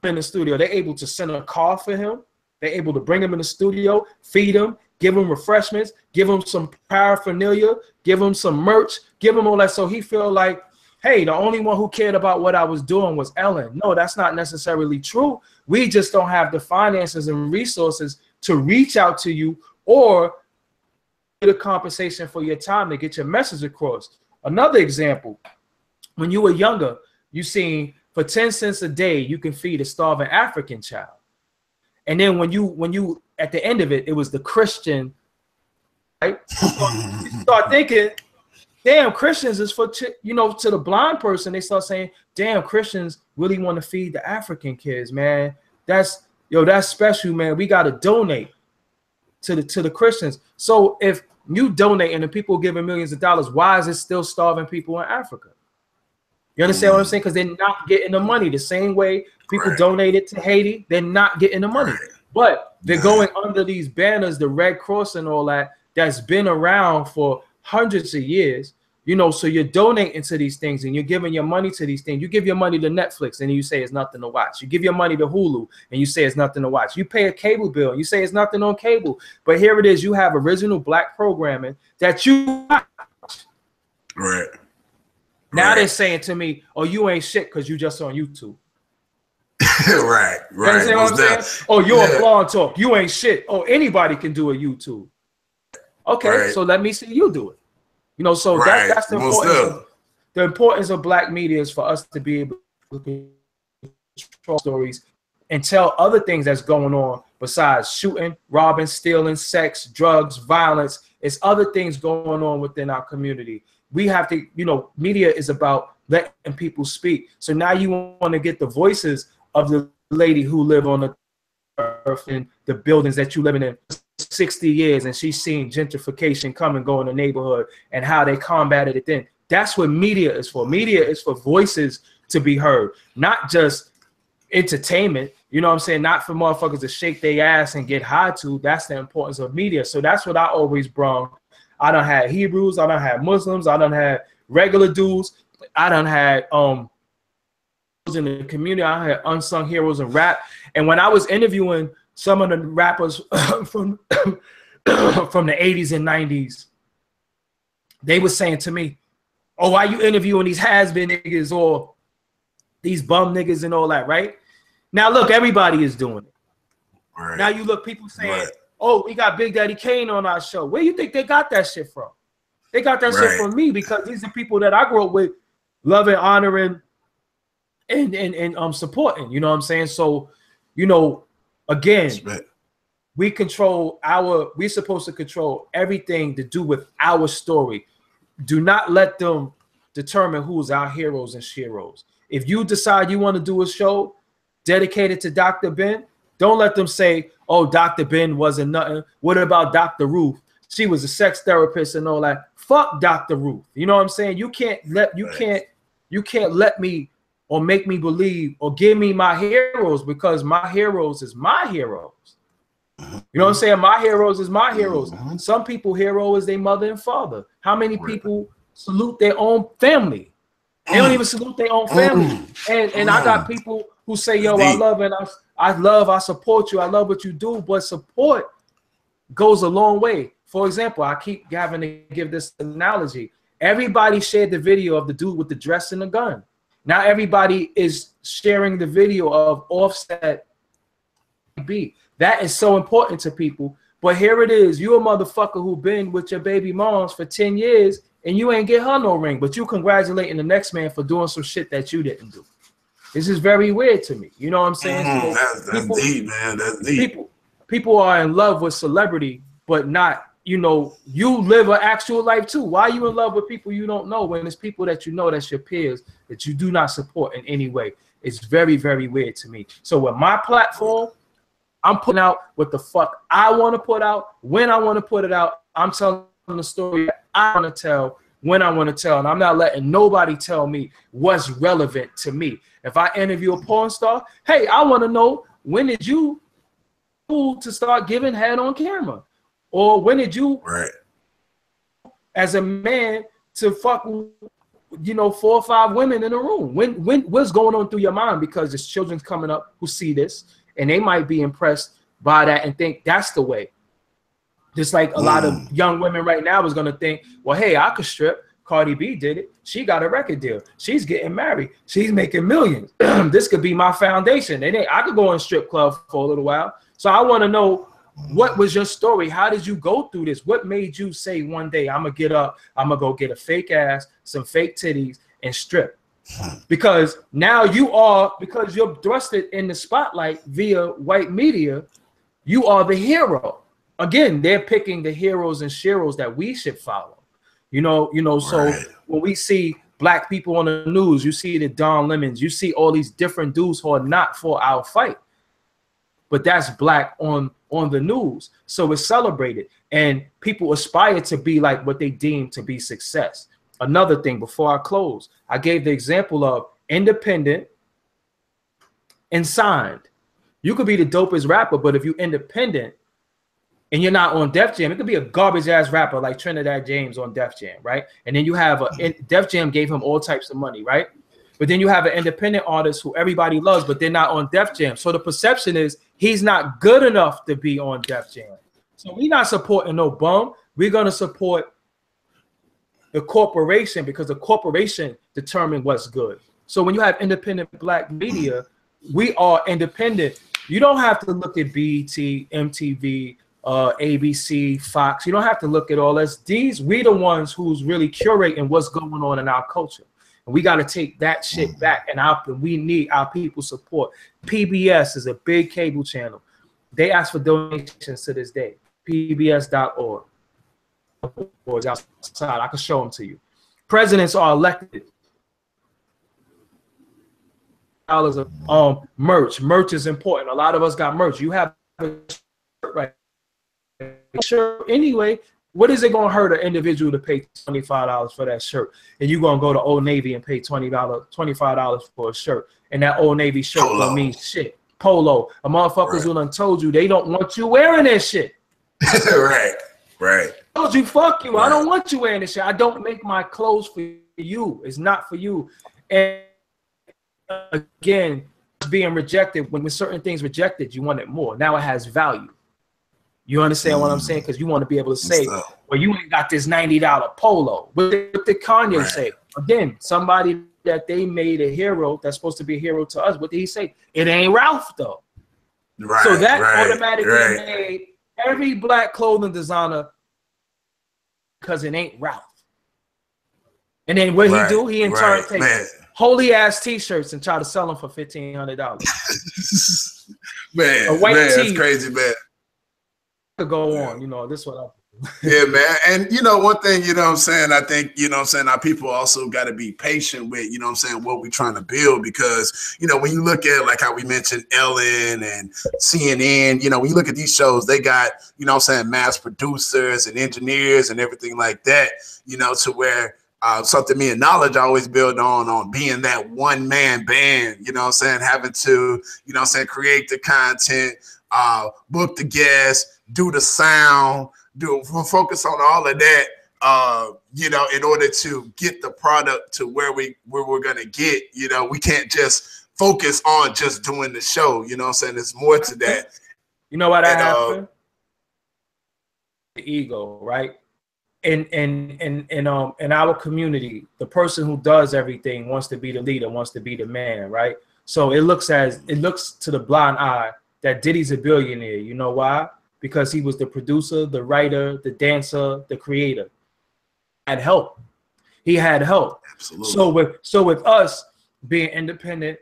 in the studio, they're able to send a car for him. They're able to bring him in the studio, feed him, give him refreshments, give him some paraphernalia, give him some merch, give him all that. So he feel like, hey, the only one who cared about what I was doing was Ellen. No, that's not necessarily true. We just don't have the finances and resources to reach out to you or get a compensation for your time to get your message across. Another example, when you were younger, you seen for 10 cents a day, you can feed a starving African child. And then when you at the end of it, it was the Christian, right? You start thinking, damn, Christians is for, you know, to the blind person, they start saying, damn, Christians really want to feed the African kids, man. That's, yo, that's special, man. We got to donate to the Christians. So if you donate and the people giving millions of dollars, why is it still starving people in Africa? You understand what I'm saying? Because they're not getting the money the same way people donated to Haiti. They're not getting the money, but they're going under these banners, the Red Cross and all that, that's been around for hundreds of years. You know, so you're donating to these things and you're giving your money to these things. You give your money to Netflix and you say it's nothing to watch. You give your money to Hulu and you say it's nothing to watch. You pay a cable bill and you say it's nothing on cable. But here it is. You have original black programming that you watch. Right. Now they're saying to me, oh, you ain't shit because you just on YouTube. Right. You understand what I'm saying? Oh, you're a blog talk. You ain't shit. Oh, anybody can do a YouTube. Okay, so let me see you do it. You know, so that's the importance of black media is for us to be able to control stories and tell other things that's going on besides shooting, robbing, stealing, sex, drugs, violence. It's other things going on within our community. We have to, you know, media is about letting people speak. So now you want to get the voices of the lady who live on the earth and the buildings that you live in 60 years, and she's seen gentrification come and go in the neighborhood and how they combated it then. That's what media is for. Media is for voices to be heard, not just entertainment. You know what I'm saying? Not for motherfuckers to shake their ass and get high to. That's the importance of media. So that's what I always brung. I done had Hebrews, I done had Muslims, I done had regular dudes, I done had in the community, I had unsung heroes in rap. And when I was interviewing some of the rappers from the 80s and 90s, they were saying to me, oh, why you interviewing these has-been niggas or these bum niggas and all that, right? Now, look, everybody is doing it. Right. Now you look, people saying, oh, we got Big Daddy Kane on our show. Where you think they got that shit from? They got that shit from me, because these are people that I grew up with, loving, honoring, and supporting. You know what I'm saying? So, you know, again, we're supposed to control everything to do with our story. Do not let them determine who's our heroes and sheroes. If you decide you want to do a show dedicated to Dr. Ben, don't let them say, oh, Dr. Ben wasn't nothing. What about Dr. Ruth? She was a sex therapist and all that. Fuck Dr. Ruth. You know what I'm saying? You can't let me or make me believe or give me my heroes, because my heroes is my heroes. You know what I'm saying? My heroes is my heroes. Some people hero is their mother and father. How many people salute their own family? They don't even salute their own family. And I got people who say, yo, I support you. I love what you do. But support goes a long way. For example, I keep having to give this analogy. Everybody shared the video of the dude with the dress and the gun. Now everybody is sharing the video of Offset B. That is so important to people. But here it is. You a motherfucker who been with your baby moms for 10 years and you ain't get her no ring, but you congratulating the next man for doing some shit that you didn't do. This is very weird to me. You know what I'm saying? So that's deep, man. That's deep. People are in love with celebrity, but not, you know, you live an actual life too. Why are you in love with people you don't know when it's people that you know, that's your peers, that you do not support in any way? It's very, very weird to me. So with my platform, I'm putting out what the fuck I want to put out, when I want to put it out. I'm telling the story that I want to tell, when I want to tell, and I'm not letting nobody tell me what's relevant to me. If I interview a porn star, hey, I want to know, when did you to start giving head on camera? Or when did you, as a man, to fuck, you know, 4 or 5 women in a room? What's going on through your mind? Because there's children coming up who see this, and they might be impressed by that and think that's the way. Just like a lot of young women right now is going to think, well, hey, I could strip. Cardi B did it. She got a record deal. She's getting married. She's making millions. This could be my foundation. And I could go in a strip club for a little while. So I want to know, what was your story? How did you go through this? What made you say one day, I'm going to get up, I'm going to go get a fake ass, some fake titties, and strip? Because now because you're thrusted in the spotlight via white media, you are the hero. Again, they're picking the heroes and sheroes that we should follow. You know, so when we see black people on the news, you see the Don Lemons, you see all these different dudes who are not for our fight. but that's black on the news. So it's celebrated, and people aspire to be like what they deem to be success. Another thing before I close, I gave the example of independent and signed. You could be the dopest rapper, but if you're independent and you're not on Def Jam, it could be a garbage ass rapper like Trinidad James on Def Jam, right? And then you have Def Jam gave him all types of money, right? But then you have an independent artist who everybody loves, but they're not on Def Jam. So the perception is he's not good enough to be on Def Jam. So we're not supporting no bum. We're going to support the corporation, because the corporation determines what's good. So when you have independent black media, we are independent. You don't have to look at BET, MTV, ABC, Fox. You don't have to look at all this. We the ones who's really curating what's going on in our culture. And we got to take that shit back. And we need our people support. PBS is a big cable channel. They ask for donations to this day. PBS.org. Outside, I can show them to you. Presidents are elected. Dollars of merch. Merch is important. A lot of us got merch. You have a shirt, right? Sure. Anyway, what is it going to hurt an individual to pay $25 for that shirt? And you're going to go to Old Navy and pay $25 for a shirt. And that Old Navy shirt don't mean shit. Polo. A motherfuckers who done told you they don't want you wearing that shit. Right. I told you, fuck you. I don't want you wearing this shit. I don't make my clothes for you. It's not for you. And again, being rejected, when certain things rejected, you want it more. Now it has value. You understand what I'm saying? Because you want to be able to say, well, you ain't got this $90 polo. What did Kanye say? Again, somebody that they made a hero that's supposed to be a hero to us. What did he say? It ain't Ralph, though. So that automatically made every black clothing designer, because it ain't Ralph. And then what he do? He in turn takes holy ass t-shirts and try to sell them for $1,500. Man, a white tee. That's crazy, man. To go on, you know, this is what I yeah, man. And you know, one thing, you know what I'm saying, I think, you know what I'm saying, our people also got to be patient with, you know what I'm saying, what we're trying to build, because, you know, when you look at like how we mentioned Ellen and CNN, you know, when you look at these shows, they got, you know what I'm saying, mass producers and engineers and everything like that, you know, to where something me and Knowledge always build on being that one man band, you know what I'm saying, having to, you know what I'm saying, create the content, book the guests, do the sound, focus on all of that, you know, in order to get the product to where we're gonna get. You know, we can't just focus on just doing the show. You know what I'm saying? There's more to that. You know what happened? The ego, right? In our community, the person who does everything wants to be the leader, wants to be the man, right? So it looks to the blind eye that Diddy's a billionaire. You know why? Because he was the producer, the writer, the dancer, the creator. Had help. He had help. Absolutely. So with us being independent,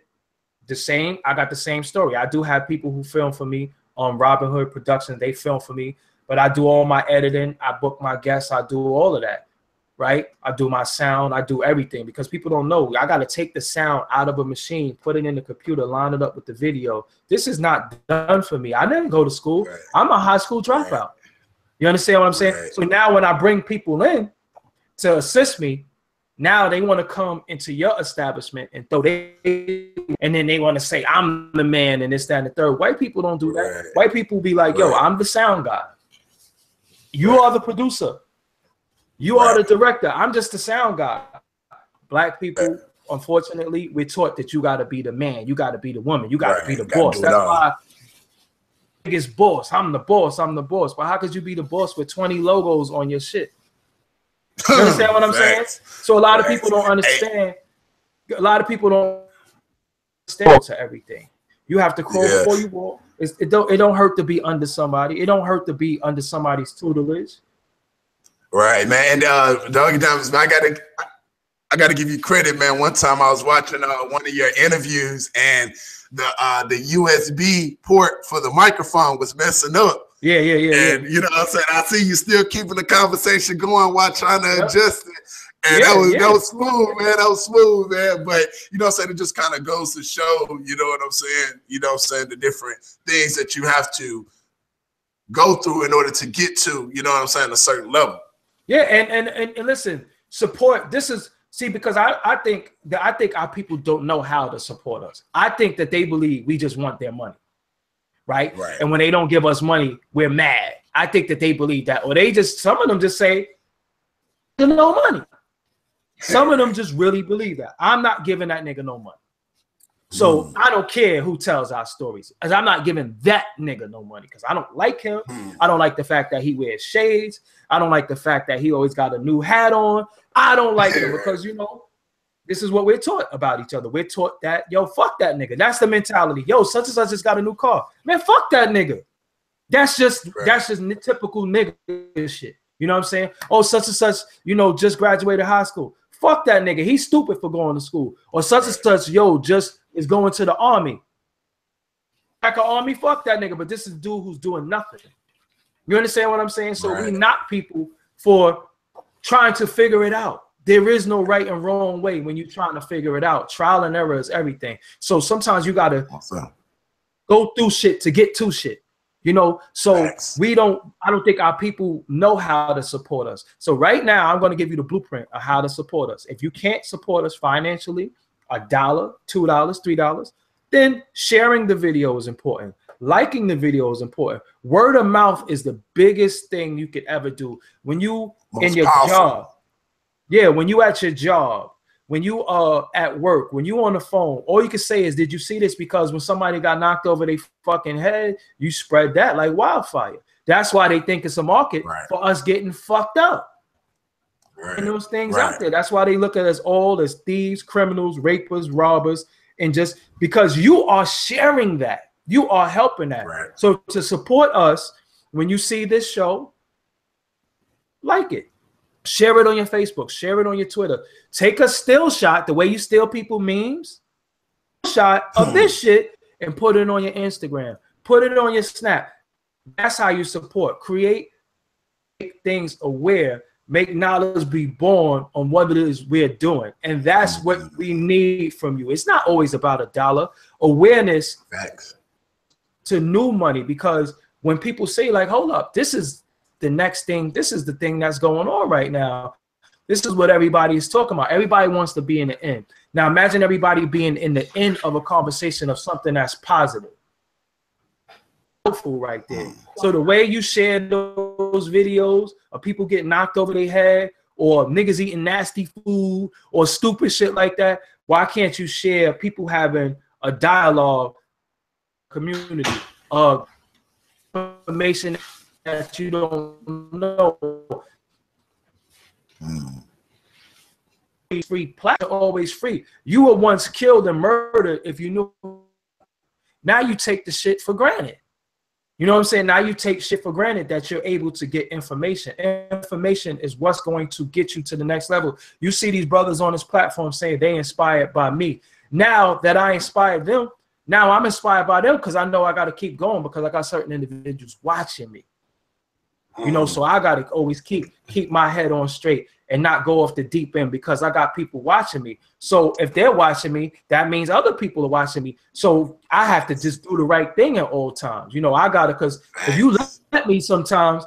I got the same story. I do have people who film for me on Robin Hood Productions. They film for me, but I do all my editing. I book my guests. I do all of that, right? I do my sound. I do everything, because people don't know. I got to take the sound out of a machine, put it in the computer, line it up with the video. This is not done for me. I didn't go to school. I'm a high school dropout. You understand what I'm saying? So now when I bring people in to assist me, now they want to come into your establishment and and then they want to say, I'm the man and this, that, and the third. White people don't do that. White people be like, yo, I'm the sound guy. You are the producer. You are the director. I'm just the sound guy. Black people, unfortunately, we're taught that you got to be the man. You got to be the woman. You got to be the boss. That's why it's boss. I'm the boss. I'm the boss. But how could you be the boss with 20 logos on your shit? You understand what I'm saying? So a lot of people don't understand. A lot of people don't understand to everything. You have to crawl before you walk. It don't hurt to be under somebody. It don't hurt to be under somebody's tutelage. Right, man. And Doggie Diamonds, man, I gotta give you credit, man. One time I was watching one of your interviews, and the USB port for the microphone was messing up. Yeah. And you know what I'm saying? I see you still keeping the conversation going while trying to adjust it. And that was smooth, man. That was smooth, man. But you know what I'm saying? It just kind of goes to show, you know what I'm saying? You know what I'm saying? The different things that you have to go through in order to get to, you know what I'm saying, a certain level. Yeah, and listen, support. This is because I think our people don't know how to support us. I think that they believe we just want their money, right? And when they don't give us money, we're mad. I think that they believe that, or some of them just say, no money. Some of them just really believe that. I'm not giving that nigga no money. So I don't care who tells our stories, as I'm not giving that nigga no money because I don't like him. I don't like the fact that he wears shades. I don't like the fact that he always got a new hat on. I don't like him because, you know, this is what we're taught about each other. We're taught that, yo, fuck that nigga. That's the mentality. Yo, such and such just got a new car. Man, fuck that nigga. That's just typical nigga shit. You know what I'm saying? Oh, such and such, you know, just graduated high school. Fuck that nigga. He's stupid for going to school. Or such and such, yo, just is going to the army. Like an army, fuck that nigga. But this is a dude who's doing nothing. You understand what I'm saying? So we knock people for trying to figure it out. There is no right and wrong way when you're trying to figure it out. Trial and error is everything. So sometimes you got to go through shit to get to shit. You know, so I don't think our people know how to support us. So right now, I'm going to give you the blueprint of how to support us. If you can't support us financially, $1, $2, $3, then sharing the video is important. Liking the video is important. Word of mouth is the biggest thing you could ever do. When you in your job, when you at your job, when you are at work, when you on the phone, all you can say is, did you see this? Because when somebody got knocked over their fucking head, you spread that like wildfire. That's why they think it's a market for us getting fucked up. And those things out there. That's why they look at us all as thieves, criminals, rapers, robbers, and just because you are sharing that, you are helping that. So to support us, when you see this show, like it. Share it on your Facebook. Share it on your Twitter. Take a still shot, the way you steal people memes, shot of this shit, and put it on your Instagram. Put it on your Snap. That's how you support. Make things aware. Make knowledge be born on what it is we're doing. And that's what we need from you. It's not always about $1. Awareness to new money, because when people say, like, hold up, this is the next thing, this is the thing that's going on right now. This is what everybody is talking about. Everybody wants to be in the end. Now imagine everybody being in the end of a conversation of something that's positive. Hopeful right there. So the way you share those videos of people getting knocked over their head, or niggas eating nasty food, or stupid shit like that, why can't you share people having a dialogue, community of information that you don't know? Free platform, always free. You were once killed and murdered if you knew. Now you take the shit for granted. You know what I'm saying? Now you take shit for granted that you're able to get information. Information is what's going to get you to the next level. You see these brothers on this platform saying they inspired by me. Now that I inspired them, now I'm inspired by them because I know I got to keep going, because I got certain individuals watching me. You know, so I got to always keep my head on straight and not go off the deep end, because I got people watching me. So if they're watching me, that means other people are watching me. So I have to just do the right thing at all times. You know, I got to, because if you let me sometimes,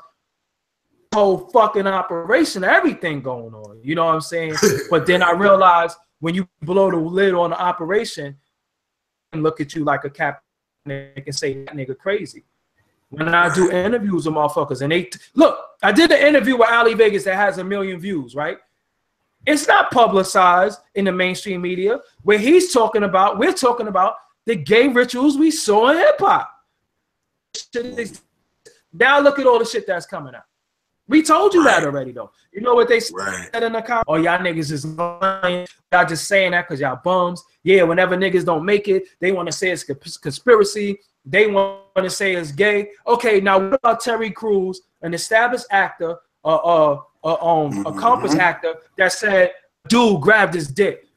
whole fucking operation, everything going on, you know what I'm saying? But then I realized when you blow the lid on the operation and look at you like a captain and say, that nigga crazy. When I do interviews with motherfuckers and they look, I did an interview with Ali Vegas that has 1 million views, right? It's not publicized in the mainstream media. Where we're talking about the gay rituals we saw in hip hop. Now look at all the shit that's coming out. We told you that already, though. You know what they said in the comments? Oh, y'all niggas is lying. Y'all just saying that because y'all bums. Yeah, whenever niggas don't make it, they want to say it's conspiracy. They want to say it's gay. Okay, now what about Terry Crews, an established actor, a accomplished actor that said, dude grabbed his dick.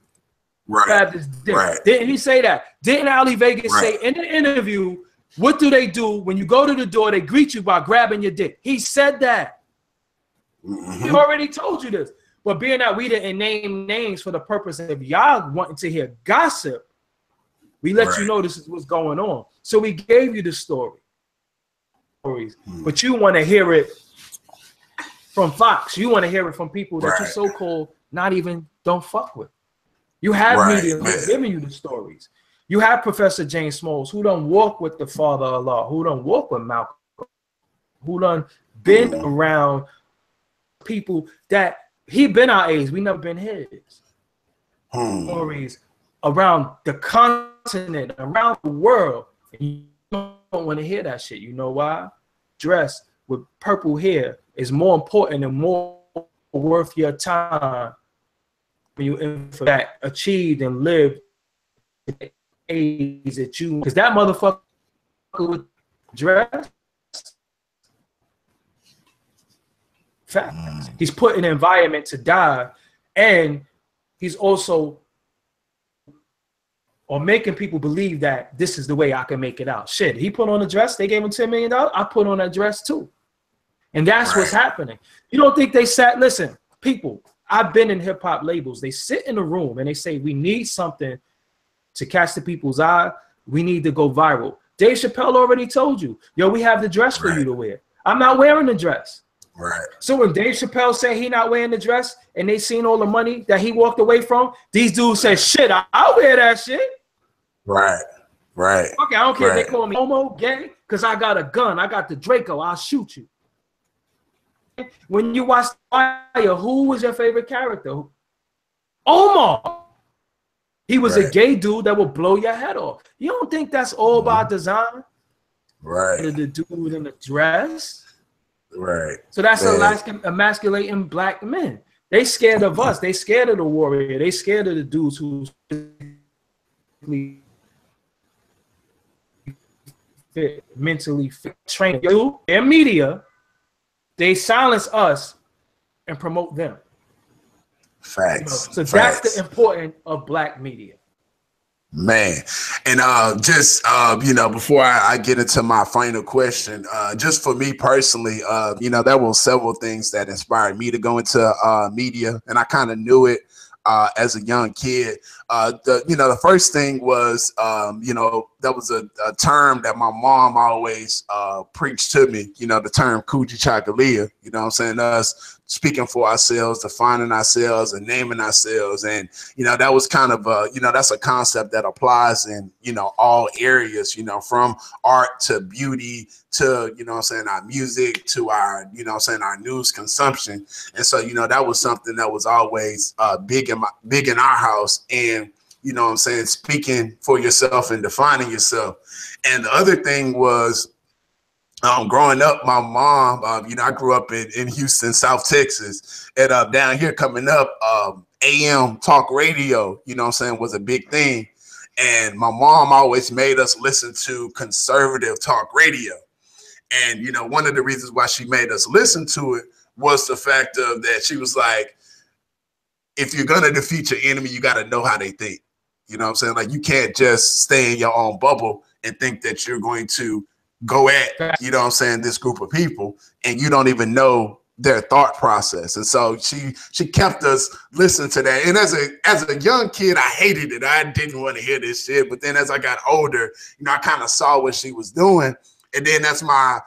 Grabbed his dick. Didn't he say that? Didn't Ali Vegas say in the interview, what do they do when you go to the door, they greet you by grabbing your dick? He said that. He already told you this. But being that we didn't name names for the purpose of y'all wanting to hear gossip, we let you know this is what's going on. So we gave you the stories, but you want to hear it from Fox. You want to hear it from people that you so-called not even don't fuck with. You have media who's giving you the stories. You have Professor James Smalls who don't walk with the Father of Allah, who don't walk with Malcolm, who done been around people that he been our age. We never been his. Stories around the continent, around the world. And you don't want to hear that shit. You know why? Dress with purple hair is more important and more worth your time when you in for that achieved and lived the age that you, because that motherfucker with dress. Facts. He's put in an environment to die, and he's also making people believe that this is the way I can make it out. Shit, he put on a dress, they gave him $10 million. I put on a dress too. And that's what's happening. You don't think they sat, listen, people, I've been in hip hop labels. They sit in a room and they say, we need something to catch the people's eye. We need to go viral. Dave Chappelle already told you, yo, we have the dress for you to wear. I'm not wearing the dress. So when Dave Chappelle said he not wearing the dress and they seen all the money that he walked away from, these dudes said, shit, I'll wear that shit. Okay, I don't care if they call me homo, gay, because I got a gun. I got the Draco. I'll shoot you. When you watch Fire, who was your favorite character? Omar. He was a gay dude that will blow your head off. You don't think that's all by design? The dude in the dress. So that's emasculating black men. They scared of us. They scared of the warrior. They scared of the dudes who mentally fit, trained. Their media, they silence us and promote them. Facts. So that's the importance of black media. Man, and you know, before I get into my final question, just for me personally, you know, there were several things that inspired me to go into media, and I kind of knew it as a young kid. The first thing was, you know, that was a term that my mom always preached to me, you know, the term Kuji Chakalia, you know what I'm saying? Us speaking for ourselves, defining ourselves and naming ourselves. And, you know, that was kind of, you know, that's a concept that applies in, you know, all areas, you know, from art to beauty to, you know what I'm saying, our music to our, you know what I'm saying, our news consumption. And so, you know, that was something that was always big in our house. And, you know what I'm saying, speaking for yourself and defining yourself. And the other thing was, growing up, my mom, you know, I grew up in Houston, South Texas, and down here coming up, AM talk radio, you know what I'm saying, was a big thing. And my mom always made us listen to conservative talk radio. And, you know, one of the reasons why she made us listen to it was the fact of that she was like, if you're going to defeat your enemy, you got to know how they think. You know what I'm saying? Like, you can't just stay in your own bubble and think that you're going to go at, you know what I'm saying, this group of people, and you don't even know their thought process. And so she kept us listening to that. And as a young kid, I hated it. I didn't want to hear this shit. But then as I got older, you know, I kind of saw what she was doing. And then that's my,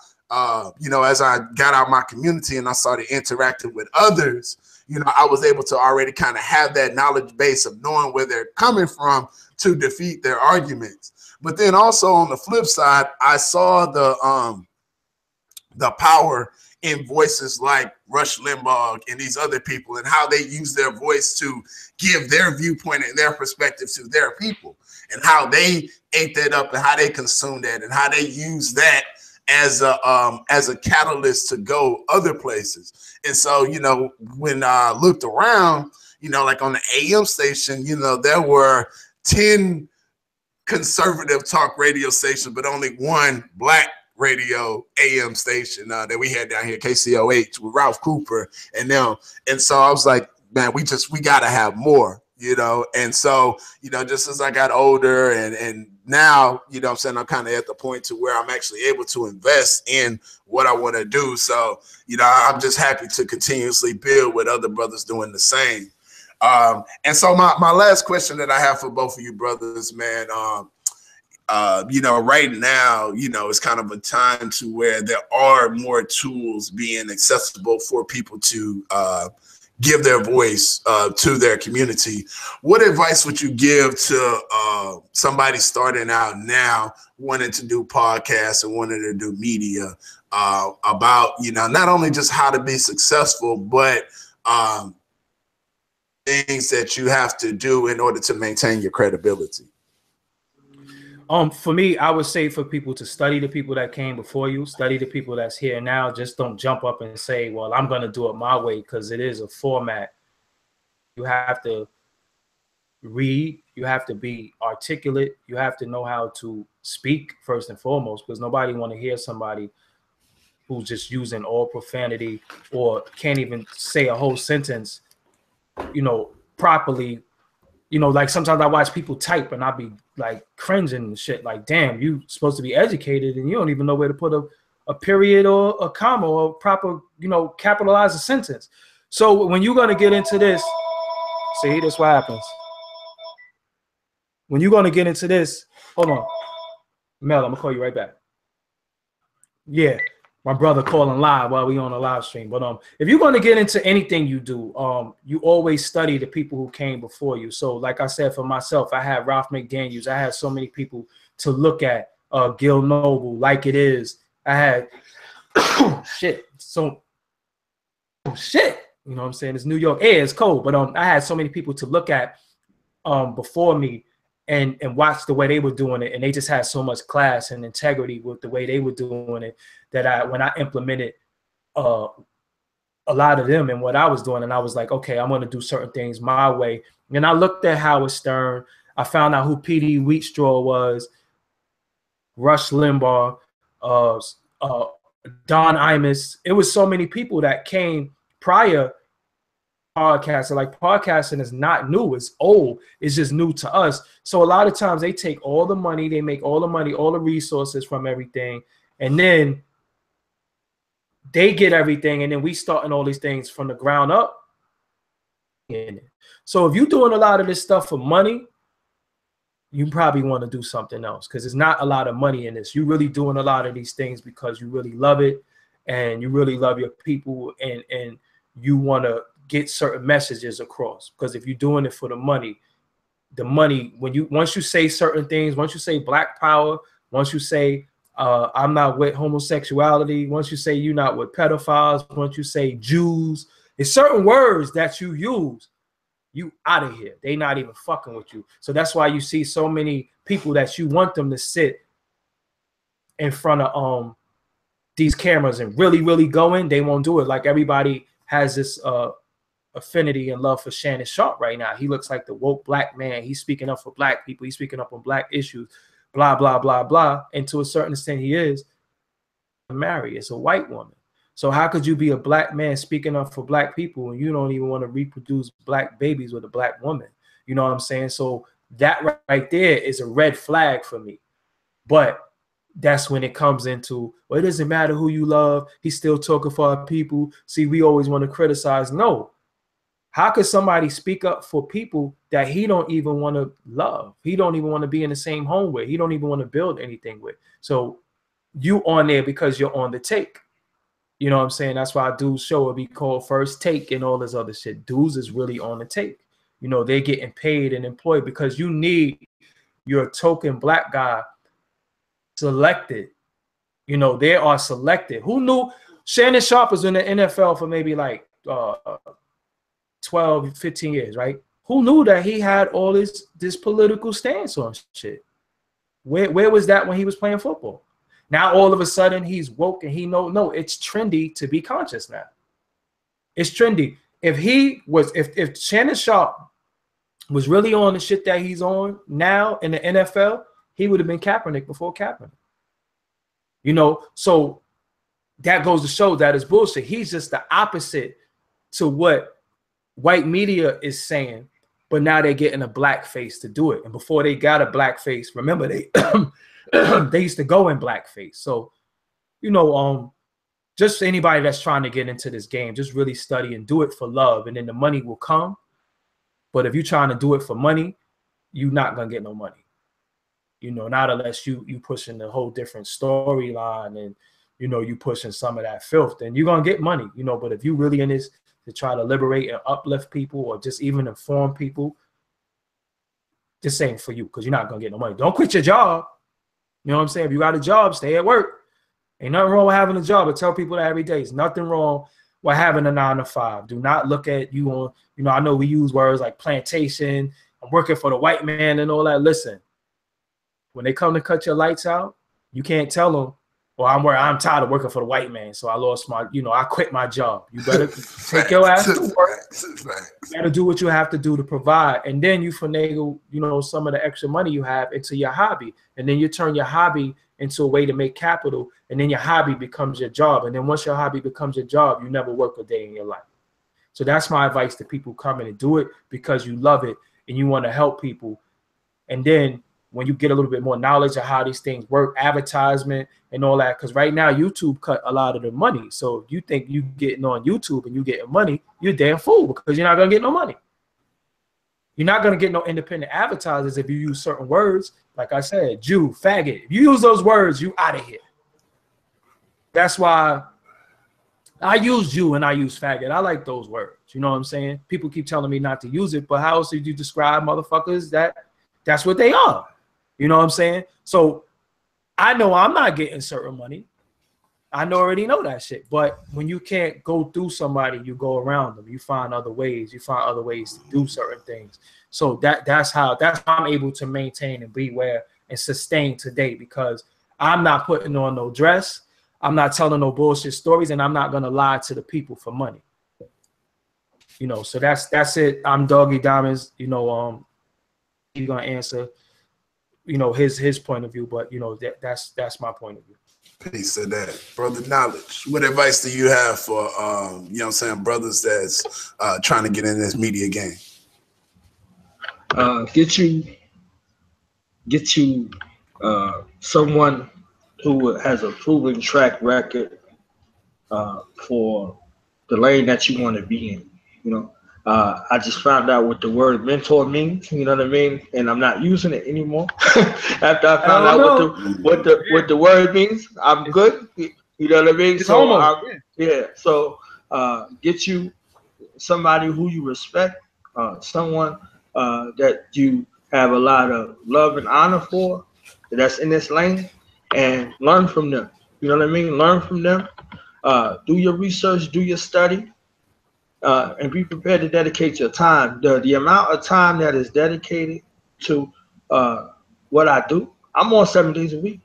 you know, as I got out my community and I started interacting with others, you know, I was able to already kind of have that knowledge base of knowing where they're coming from to defeat their arguments. But then also on the flip side, I saw the power in voices like Rush Limbaugh and these other people and how they use their voice to give their viewpoint and their perspective to their people and how they ate that up and how they consumed that and how they use that as a catalyst to go other places. And so, you know, when I looked around, you know, like on the AM station, you know, there were 10 conservative talk radio stations, but only one black radio AM station that we had down here, KCOH, with Ralph Cooper and them. And so I was like, man, we got to have more. you know. And so, you know, just as I got older and now, you know what I'm saying, I'm kind of at the point to where I'm actually able to invest in what I want to do. So, you know, I'm just happy to continuously build with other brothers doing the same. And so my last question that I have for both of you brothers, man, you know, right now, you know, it's kind of a time to where there are more tools being accessible for people to give their voice to their community. What advice would you give to somebody starting out now, wanting to do podcasts and wanting to do media about, you know, not only just how to be successful, but things that you have to do in order to maintain your credibility? For me, I would say for people to study the people that came before you, study the people that's here now. Just don't jump up and say, well, I'm going to do it my way, because it is a format. You have to read. You have to be articulate. You have to know how to speak first and foremost, because nobody want to hear somebody who's just using all profanity or can't even say a whole sentence, you know, properly. You know, like sometimes I watch people type and I be like cringing and shit. Like, damn, you supposed to be educated and you don't even know where to put a period or a comma or proper, you know, capitalize a sentence. So when you're gonna get into this, see, that's what happens. When you're gonna get into this, hold on, Mel, I'm gonna call you right back. Yeah. My brother calling live while we on a live stream. But if you're going to get into anything you do, you always study the people who came before you. So like I said, for myself, I had Ralph McDaniels. I had so many people to look at, Gil Noble, Like It Is. I had shit. So shit. You know what I'm saying? It's New York air, it's cold. But I had so many people to look at before me and watch the way they were doing it. And they just had so much class and integrity with the way they were doing it, that when I implemented a lot of them and what I was doing, and I was like, okay, I'm going to do certain things my way. And I looked at Howard Stern. I found out who P.D. Wheatstraw was, Rush Limbaugh, Don Imus. It was so many people that came prior podcasting. Like, podcasting is not new, it's old, it's just new to us. So a lot of times they take all the money, they make all the money, all the resources from everything, and then they get everything, and then we starting all these things from the ground up. So if you're doing a lot of this stuff for money, you probably want to do something else, because there's not a lot of money in this. You're really doing a lot of these things because you really love it and you really love your people, and you want to get certain messages across. Because if you're doing it for the money, once you say certain things, once you say Black power, once you say I'm not with homosexuality, once you say you're not with pedophiles, once you say Jews, there's certain words that you use, you out of here. They not even fucking with you. So that's why you see so many people that you want them to sit in front of these cameras and really go in, they won't do it. Like, everybody has this affinity and love for Shannon Sharpe right now. He looks like the woke Black man. He's speaking up for Black people. He's speaking up on Black issues, blah, blah, blah, blah. And to a certain extent, he is married. It's a white woman. So how could you be a Black man speaking up for Black people and you don't even want to reproduce Black babies with a Black woman? You know what I'm saying? So that right there is a red flag for me. But that's when it comes into, well, it doesn't matter who you love. He's still talking for our people. See, we always want to criticize. No. How could somebody speak up for people that he don't even want to love? He don't even want to be in the same home with. He don't even want to build anything with. So you on there because you're on the take. You know what I'm saying? That's why Dude's show will be called First Take and all this other shit. Dudes is really on the take. You know, they're getting paid and employed because you need your token Black guy selected. You know, they are selected. Who knew Shannon Sharpe was in the NFL for maybe like 12, 15 years, right? Who knew that he had all this political stance on shit? Where was that when he was playing football? Now all of a sudden he's woke and he no, it's trendy to be conscious now. It's trendy. If Shannon Sharpe was really on the shit that he's on now in the NFL, he would have been Kaepernick before Kaepernick. You know, so that goes to show that it's bullshit. He's just the opposite to what white media is saying. but now they're getting a black face to do it. And before they got a black face, remember they they used to go in blackface. So, you know, just anybody that's trying to get into this game, just really study and do it for love, and then the money will come. But if you're trying to do it for money, you're not gonna get no money. You know, not unless you pushing a whole different storyline and, you know, you pushing some of that filth, then you're gonna get money, you know. But if you really in this to try to liberate and uplift people or just even inform people, this ain't for you, because you're not gonna get no money. Don't quit your job. You know what I'm saying? If you got a job, stay at work. Ain't nothing wrong with having a job. I tell people that every day. There's nothing wrong with having a 9 to 5. Do not look at you on, you know, I know we use words like plantation, I'm working for the white man and all that. Listen, when they come to cut your lights out, you can't tell them, well, I'm tired of working for the white man, so I lost my, you know, I quit my job. You better take your ass to work. You got to do what you have to do to provide. And then you finagle, you know, some of the extra money you have into your hobby. And then you turn your hobby into a way to make capital. And then your hobby becomes your job. And then once your hobby becomes your job, you never work a day in your life. So that's my advice to people coming and do it because you love it and you want to help people. And then when you get a little bit more knowledge of how these things work, advertisement and all that, because right now YouTube cut a lot of the money. So if you think you getting on YouTube and you getting money, you're a damn fool, because you're not going to get no money. You're not going to get no independent advertisers if you use certain words. Like I said, Jew, faggot. If you use those words, you out of here. That's why I use Jew and I use faggot. I like those words. You know what I'm saying? People keep telling me not to use it, but how else did you describe motherfuckers that's what they are? You know what I'm saying? So I know I'm not getting certain money. I already know that shit. But when you can't go through somebody, you go around them. You find other ways. You find other ways to do certain things. So that's how I'm able to maintain and be where and sustain today, because I'm not putting on no dress. I'm not telling no bullshit stories, and I'm not gonna lie to the people for money. You know, so that's it. I'm Doggie Diamonds. You know, he's gonna answer, you know, his point of view, but you know, that's my point of view. Peace to that. Brother Knowledge, what advice do you have for you know what I'm saying, brothers that's trying to get in this media game? Get you someone who has a proven track record for the lane that you want to be in. You know, I just found out what the word mentor means. You know what I mean? And I'm not using it anymore. After I found out what the word means, I'm good. You know what I mean? So get you somebody who you respect, someone that you have a lot of love and honor for, that's in this lane, and learn from them. You know what I mean? Learn from them. Do your research, do your study, and be prepared to dedicate your time. The amount of time that is dedicated to what I do, I'm on 7 days a week.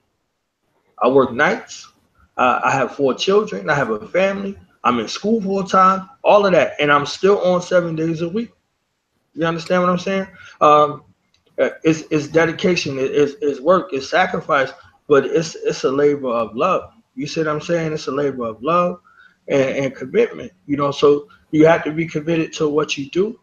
I work nights. I have 4 children. I have a family. I'm in school full time, all of that, and I'm still on 7 days a week. You understand what I'm saying? It's dedication, it's work, it's sacrifice, but it's a labor of love. You see what I'm saying? It's a labor of love and commitment. You know, so you have to be committed to what you do.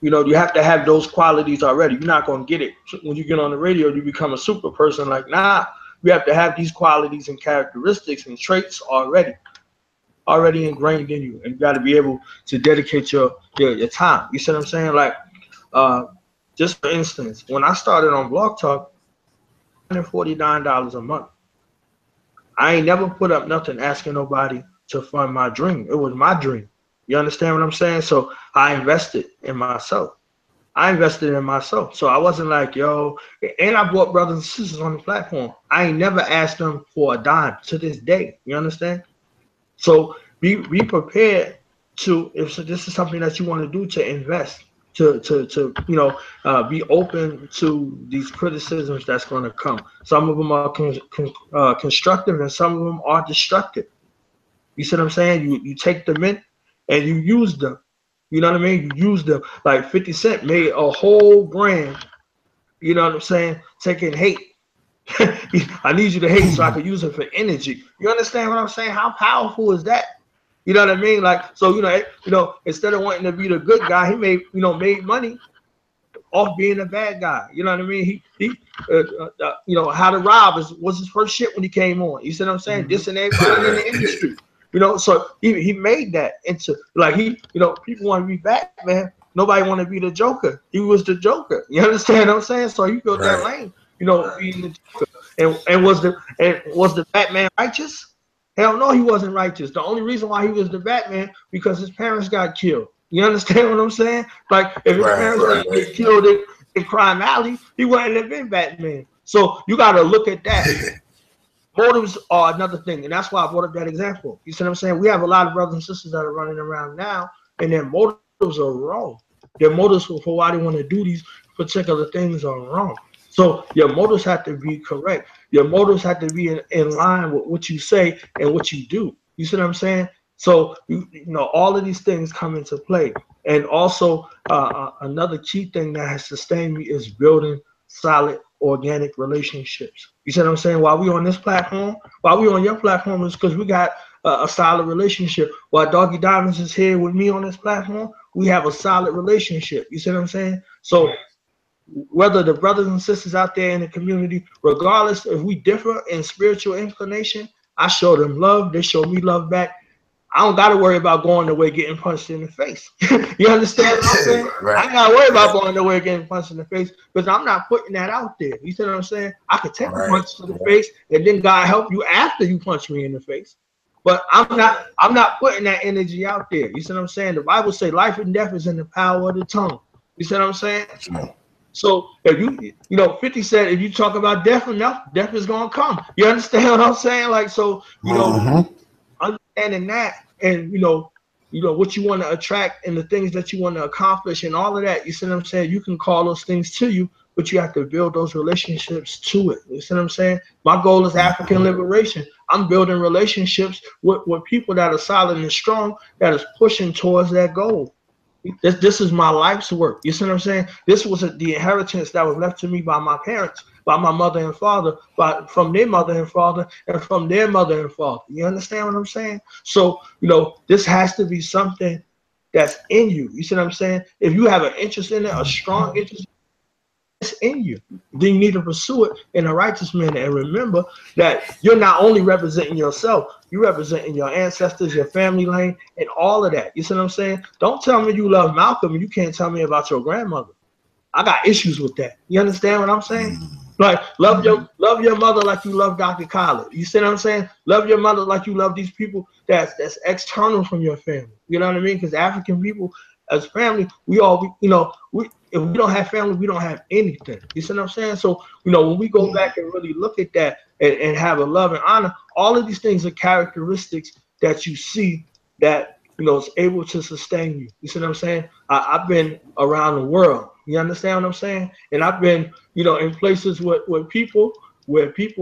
You know, you have to have those qualities already. You're not going to get it when you get on the radio. You become a super person. Like, nah, you have to have these qualities and characteristics and traits already ingrained in you, and you got to be able to dedicate your time. You see what I'm saying? Like, just for instance, when I started on Blog Talk, $149 a month. I ain't never put up nothing asking nobody to fund my dream. It was my dream. You understand what I'm saying? So I invested in myself. So I wasn't like, yo, and I brought brothers and sisters on the platform. I ain't never asked them for a dime to this day. You understand? So be prepared to, if this is something that you want to do, to invest, to you know, be open to these criticisms that's going to come. Some of them are constructive, and some of them are destructive. You see what I'm saying? You take them in and you use them. You know what I mean? You use them. Like 50 Cent made a whole brand, you know what I'm saying, taking hate. I need you to hate so I can use it for energy. You understand what I'm saying? How powerful is that? You know what I mean? Like, so, you know, instead of wanting to be the good guy, he made money. off being a bad guy. You know what I mean? You know, How to Rob was his first shit when he came on. You see what I'm saying? Dissing everybody in the industry. You know, so he made that into like you know, people want to be Batman. Nobody want to be the Joker. He was the Joker. You understand what I'm saying? So he built that lane. You know, being the Joker. And was the Batman righteous? Hell no, he wasn't righteous. The only reason why he was the Batman because his parents got killed. You understand what I'm saying? Like if his parents got killed in Crime Alley, he wouldn't have been Batman. So you got to look at that. Motives are another thing, and that's why I brought up that example. You see what I'm saying? We have a lot of brothers and sisters that are running around now, and their motives are wrong. Their motives for why they want to do these particular things are wrong. So your motives have to be correct. Your motives have to be in line with what you say and what you do. You see what I'm saying? So, you know, all of these things come into play. And also another key thing that has sustained me is building solid organic relationships. You see what I'm saying? While we on this platform, while we on your platform, is because we got a solid relationship. While Doggie Diamonds is here with me on this platform, we have a solid relationship. You see what I'm saying? So whether the brothers and sisters out there in the community, regardless if we differ in spiritual inclination, I show them love, they show me love back. I don't got to worry about going away getting punched in the face. You understand what I'm saying? I ain't got to worry about going away getting punched in the face because I'm not putting that out there. You see what I'm saying? I could take a punch to the face and then God help you after you punch me in the face. But I'm not putting that energy out there. You see what I'm saying? The Bible says life and death is in the power of the tongue. You see what I'm saying? So if you know, 50 said if you talk about death enough, death is gonna come. You understand what I'm saying? Like, so you know, understanding that, and you know what you want to attract and the things that you want to accomplish and all of that. You see what I'm saying? You can call those things to you, but you have to build those relationships to it. You see what I'm saying? My goal is African liberation. I'm building relationships with people that are solid and strong, that is pushing towards that goal. This is my life's work. You see what I'm saying? This was the inheritance that was left to me by my parents, by my mother and father, from their mother and father, and from their mother and father. You understand what I'm saying? So, you know, this has to be something that's in you. You see what I'm saying? If you have an interest in it, a strong interest in you, then you need to pursue it in a righteous manner. And remember that you're not only representing yourself, you're representing your ancestors, your family line, and all of that. You see what I'm saying? Don't tell me you love Malcolm and you can't tell me about your grandmother. I got issues with that. You understand what I'm saying? Like, love your mother like you love Dr. Khaled. You see what I'm saying? Love your mother like you love these people that's external from your family. You know what I mean? Because African people, as family, we all, you know, if we don't have family, we don't have anything. You see what I'm saying? So, you know, when we go back and really look at that and have a love and honor, all of these things are characteristics that you see that, you know, is able to sustain you. You see what I'm saying? I've been around the world. You understand what I'm saying? And I've been, you know, in places where people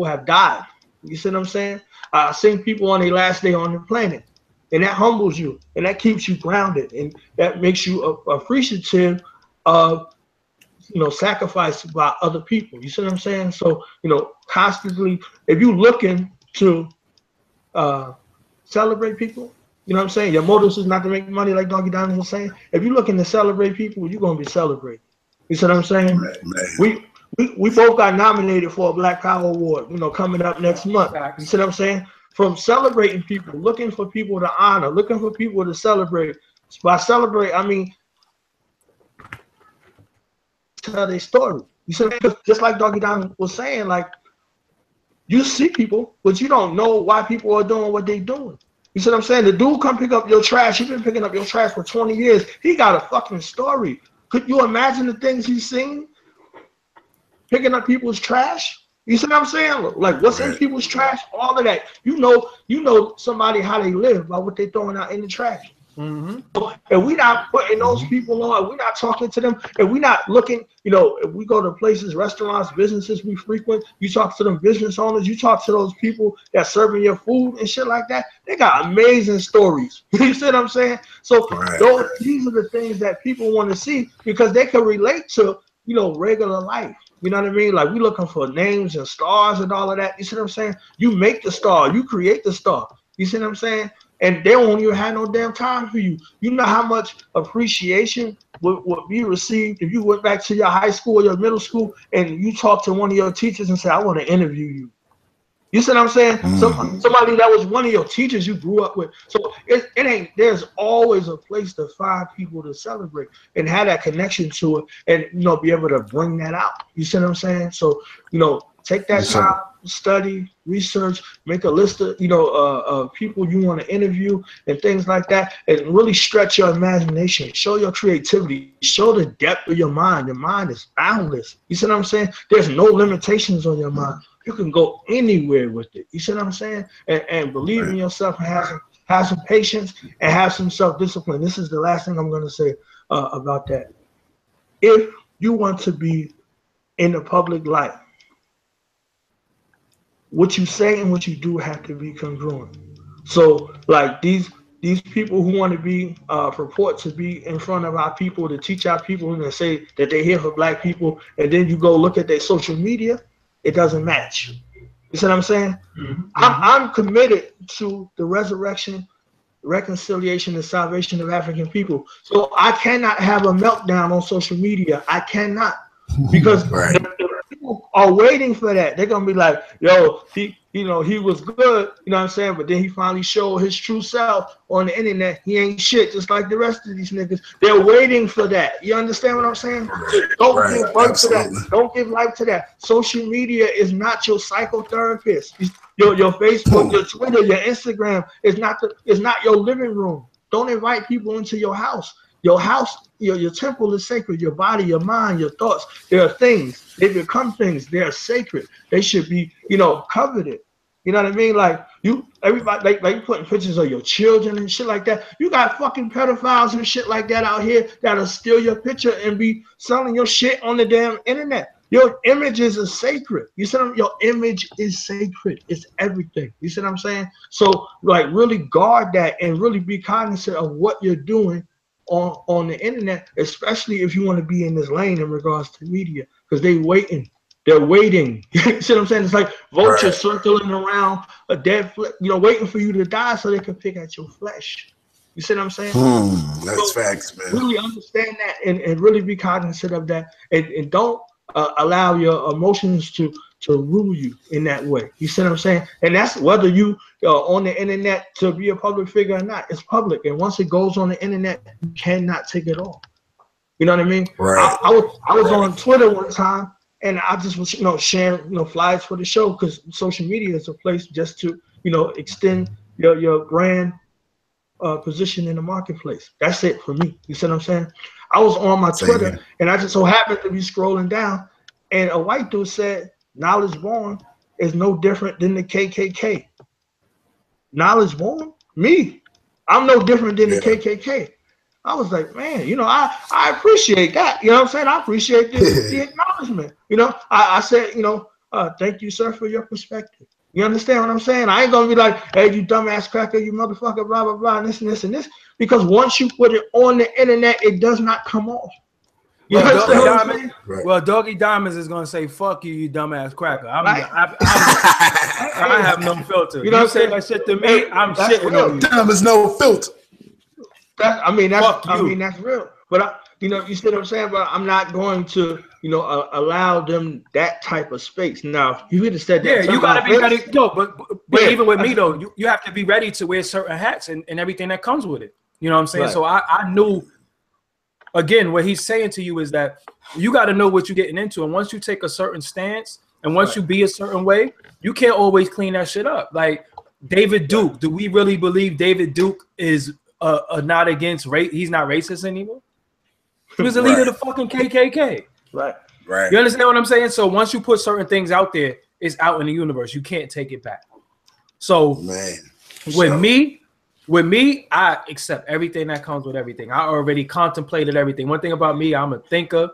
have died. You see what I'm saying? I've seen people on their last day on the planet. And that humbles you, and that keeps you grounded, and that makes you appreciative of, you know, sacrifice by other people. You see what I'm saying? So, you know, constantly, if you're looking to celebrate people, you know what I'm saying? Your motive is not to make money, like Doggie Diamonds was saying. If you're looking to celebrate people, you're gonna be celebrated. You see what I'm saying? We both got nominated for a Black Power Award, you know, coming up next month. You see what I'm saying? From celebrating people, looking for people to honor, looking for people to celebrate. By celebrate, I mean tell their story. You see, just like Doggie Diamond was saying, like, you see people, but you don't know why people are doing what they're doing. You see what I'm saying? The dude come pick up your trash. He's been picking up your trash for 20 years. He got a fucking story. Could you imagine the things he's seen? Picking up people's trash? You see what I'm saying? Like, what's in people's trash? All of that. You know somebody how they live by what they're throwing out in the trash. And we're not putting those people on. We're not talking to them. And we're not looking, you know, if we go to places, restaurants, businesses we frequent, you talk to them business owners, you talk to those people that serving your food and shit like that. They got amazing stories. You see what I'm saying? So these are the things that people want to see because they can relate to, you know, regular life. You know what I mean? Like, we looking for names and stars and all of that. You see what I'm saying? You make the star. You create the star. You see what I'm saying? and they won't even have no damn time for you. You know how much appreciation would be received if you went back to your high school or your middle school and you talked to one of your teachers and said, I want to interview you. You see what I'm saying? Somebody that was one of your teachers you grew up with. So it ain't, there's always a place to find people to celebrate and have that connection to it and, you know, be able to bring that out. You see what I'm saying? So, you know, take that time, study, research, make a list of, you know, people you want to interview and things like that, and really stretch your imagination, show your creativity, show the depth of your mind. Your mind is boundless. You see what I'm saying? There's no limitations on your mind. You can go anywhere with it. You see what I'm saying? And believe in yourself and have some patience and have some self-discipline. This is the last thing I'm going to say about that. If you want to be in the public light, what you say and what you do have to be congruent. So like these people who want to be purport to be in front of our people, to teach our people, and they say that they're here for black people, and then you go look at their social media, it doesn't match. You see what I'm saying? I'm committed to the resurrection, reconciliation, and salvation of African people. So I cannot have a meltdown on social media. I cannot, because people are waiting for that. They're gonna be like, yo, he was good, you know what I'm saying? But then he finally showed his true self on the internet. He ain't shit, just like the rest of these niggas. They're waiting for that. You understand what I'm saying? So don't give birth to that. Don't give life to that. Social media is not your psychotherapist. Your Facebook, your Twitter, your Instagram is not your living room. Don't invite people into your house. Your house, your temple is sacred. Your body, your mind, your thoughts, they are things. They become things. They are sacred. They should be, coveted. You know what I mean? Like everybody, like you putting pictures of your children and shit like that. You got fucking pedophiles and shit like that out here that'll steal your picture and be selling your shit on the damn internet. Your images are sacred. You see what your image is sacred. It's everything. You see what I'm saying? So like really guard that and really be cognizant of what you're doing on the internet, especially if you want to be in this lane in regards to media, because they're waiting. You see what I'm saying? It's like vultures circling around a dead waiting for you to die so they can pick at your flesh. You see what I'm saying? That's facts, man. Really understand that and really be cognizant of that, and don't allow your emotions to rule you in that way. You see what I'm saying? And that's whether you are on the internet to be a public figure or not. It's public, and once it goes on the internet, you cannot take it off. You know what I mean? Right. I was on Twitter one time, and I just was sharing flyers for the show, because social media is a place just to extend your brand position in the marketplace. That's it for me. You see what I'm saying? I was on my Twitter, and I just so happened to be scrolling down, and a white dude said, "Knowledge born is no different than the KKK." Knowledge born? Me? I'm no different than the KKK. I was like, man, I appreciate that. You know what I'm saying? I appreciate the acknowledgement. I said, thank you, sir, for your perspective. You understand what I'm saying? I ain't gonna be like, hey, you dumbass cracker, you motherfucker, blah, blah, blah, and this and this and this. Because once you put it on the internet, it does not come off. Well, Doggie Diamonds is gonna say, "Fuck you, you dumbass cracker." I have no filter. You say that shit to me, I'm shitting on you. Diamonds no filter. That's real. But you see what I'm saying? But I'm not going to, allow them that type of space. Now, you would have said that. Yeah, you gotta be ready. No, but even with me though, you have to be ready to wear certain hats and everything that comes with it. You know what I'm saying? Right. So I knew. Again, what he's saying to you is that you got to know what you're getting into. And once you take a certain stance and once you be a certain way, you can't always clean that shit up. Like David Duke, do we really believe David Duke is not against race? He's not racist anymore. He was the leader of the fucking KKK. Right. You understand what I'm saying? So once you put certain things out there, it's out in the universe. You can't take it back. So with me, I accept everything that comes with everything. I already contemplated everything. One thing about me, I'm a thinker,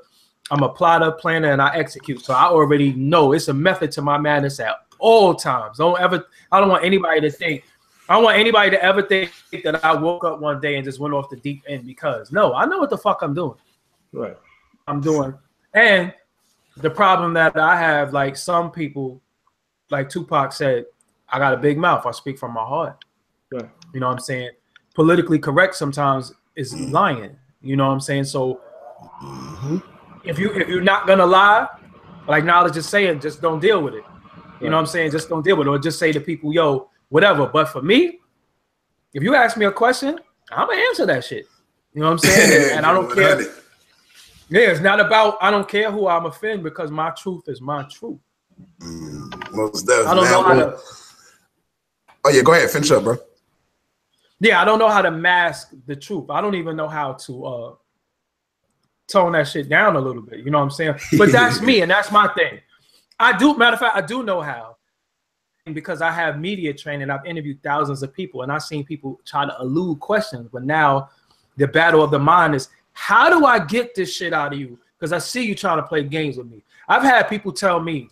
I'm a plotter, planner, and I execute. So I already know it's a method to my madness at all times. I don't want anybody to ever think that I woke up one day and just went off the deep end, because no, I know what the fuck I'm doing. Right. I'm doing. And the problem that I have, like some people, like Tupac said, I got a big mouth. I speak from my heart. Right. You know what I'm saying? Politically correct sometimes is lying. You know what I'm saying? So if you're not gonna lie, like Knowledge is saying, just don't deal with it. You know what I'm saying? Just don't deal with it, or just say to people, yo, whatever. But for me, if you ask me a question, I'm gonna answer that shit. You know what I'm saying? And I don't care. Yeah, it's not about, I don't care who I'm offending, because my truth is my truth. Most definitely. I don't know how to. Oh yeah, go ahead, finish up, bro. Yeah, I don't know how to mask the truth. I don't even know how to tone that shit down a little bit. You know what I'm saying? But that's me, and that's my thing. I do, matter of fact, I do know how. Because I have media training, I've interviewed thousands of people, and I've seen people try to elude questions. But now the battle of the mind is, how do I get this shit out of you? Because I see you trying to play games with me. I've had people tell me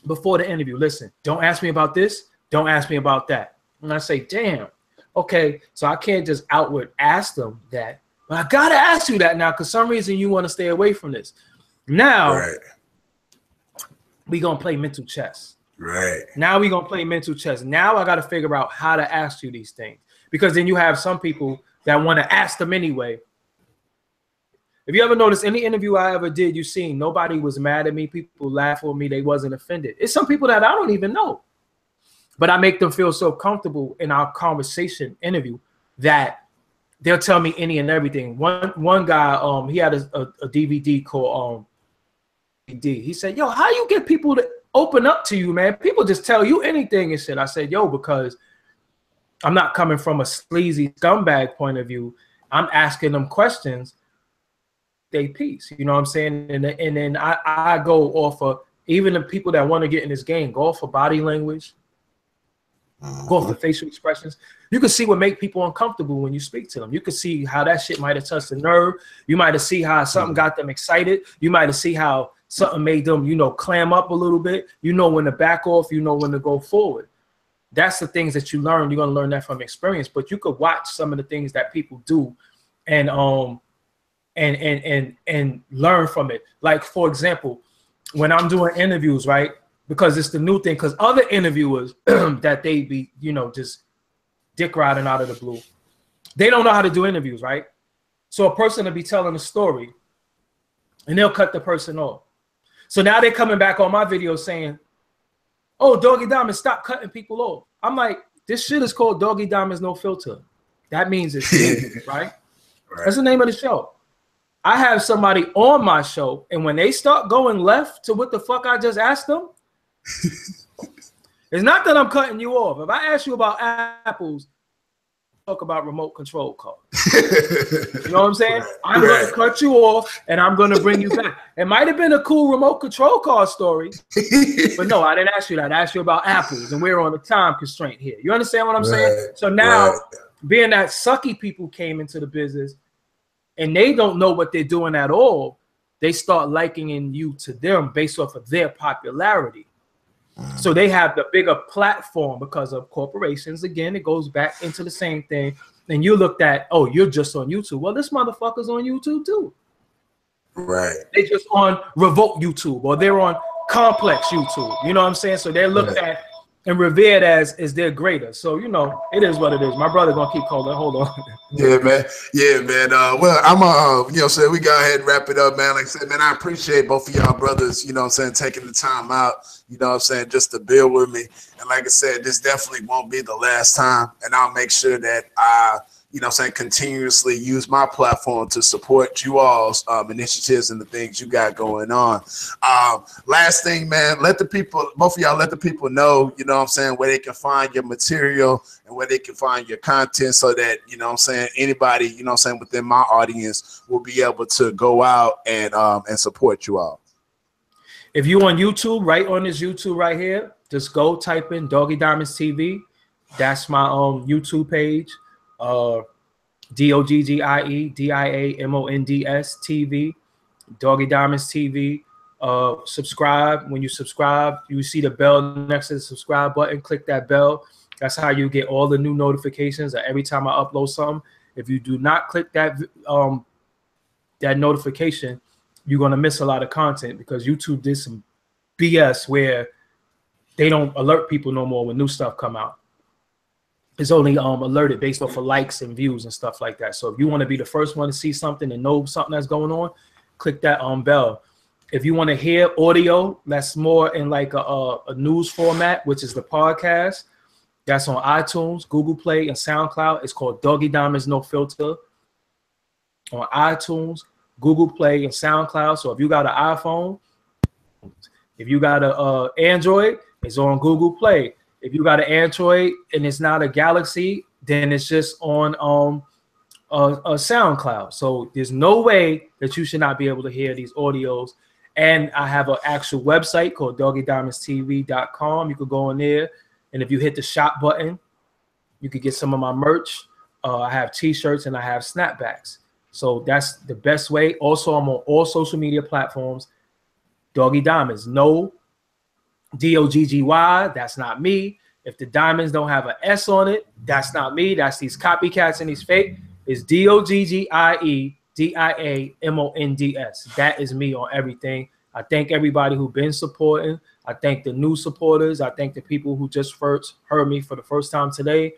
before the interview, listen, don't ask me about this. Don't ask me about that. And I say, damn, okay, so I can't just outward ask them that. But I got to ask you that now, because some reason you want to stay away from this. Now, we going to play mental chess. Right. Now we're going to play mental chess. Now I got to figure out how to ask you these things. Because then you have some people that want to ask them anyway. If you ever notice any interview I ever did, you seen nobody was mad at me. People laugh at me. They wasn't offended. It's some people that I don't even know. But I make them feel so comfortable in our conversation interview that they'll tell me any and everything. One guy, he had a DVD called he said, yo, how you get people to open up to you, man? People just tell you anything and shit. I said, yo, because I'm not coming from a sleazy scumbag point of view. I'm asking them questions. They peace, you know what I'm saying? And then I go off of, even the people that want to get in this game, go off of body language, go off the facial expressions. You can see what make people uncomfortable when you speak to them. You can see how that shit might have touched the nerve. You might have seen how something got them excited. You might have seen how something made them, you know, clam up a little bit. You know when to back off. You know when to go forward. That's the things that you learn. You're going to learn that from experience. But you could watch some of the things that people do and learn from it. Like, for example, when I'm doing interviews, right? Because it's the new thing, because other interviewers that they be, you know, just dick riding out of the blue, they don't know how to do interviews, right? So a person will be telling a story and they'll cut the person off. So now they're coming back on my video saying, oh, Doggie Diamonds, stop cutting people off. I'm like, this shit is called Doggie Diamonds No Filter. That means it's right? Right? That's the name of the show. I have somebody on my show, and when they start going left to what the fuck I just asked them, it's not that I'm cutting you off. If I ask you about apples, talk about remote control cars. You know what I'm saying? I'm going to cut you off, and I'm going to bring you back. It might have been a cool remote control car story, but no, I didn't ask you that. I asked you about apples, and we're on a time constraint here. You understand what I'm saying? So now, being that sucky people came into the business, and they don't know what they're doing at all, they start likening you to them based off of their popularity. So they have the bigger platform because of corporations. Again, it goes back into the same thing. And you looked at, oh, you're just on YouTube. Well, this motherfucker's on YouTube too. Right. They just on Revolt YouTube, or they're on Complex YouTube. You know what I'm saying? So they're looked at and revered as their greater. So, you know, it is what it is. My brother gonna keep calling. Hold on. Yeah, man. Yeah, man. Well, I'm you know, so we go ahead and wrap it up, man. Like I said, man, I appreciate both of y'all brothers, you know what I'm saying, taking the time out, you know what I'm saying, just to build with me. And like I said, this definitely won't be the last time. And I'll make sure that I, you know what I'm saying, continuously use my platform to support you all's initiatives and the things you got going on. Last thing, man, let the people, both of y'all, let the people know, you know what I'm saying, where they can find your material and where they can find your content, so that, you know what I'm saying, anybody, you know what I'm saying, within my audience will be able to go out and support you all. If you on YouTube, right on this YouTube right here, just go type in Doggie Diamonds TV. That's my YouTube page. DOGGIE DIAMONDS TV, Doggie Diamonds TV. Subscribe. When you subscribe, you see the bell next to the subscribe button. Click that bell. That's how you get all the new notifications every time I upload something. If you do not click that that notification, you're gonna miss a lot of content, because YouTube did some BS where they don't alert people no more when new stuff come out. is only alerted based off of likes and views and stuff like that. So if you want to be the first one to see something and know something that's going on, click that bell. If you want to hear audio that's more in like a news format, which is the podcast, that's on iTunes, Google Play, and SoundCloud. It's called Doggie Diamonds No Filter on iTunes, Google Play, and SoundCloud. So if you got an iPhone, if you got a Android, it's on Google Play. If you got an Android and it's not a Galaxy, then it's just on a SoundCloud. So there's no way that you should not be able to hear these audios. And I have an actual website called DoggieDiamondsTV.com. You could go in there, and if you hit the shop button, you could get some of my merch. I have T-shirts and I have snapbacks. So that's the best way. Also, I'm on all social media platforms. Doggie Diamonds. No D-O-G-G-Y. That's not me. If the diamonds don't have an S on it, that's not me. That's these copycats and these fake. It's D-O-G-G-I-E-D-I-A-M-O-N-D-S. That is me on everything. I thank everybody who's been supporting. I thank the new supporters. I thank the people who just first heard me for the first time today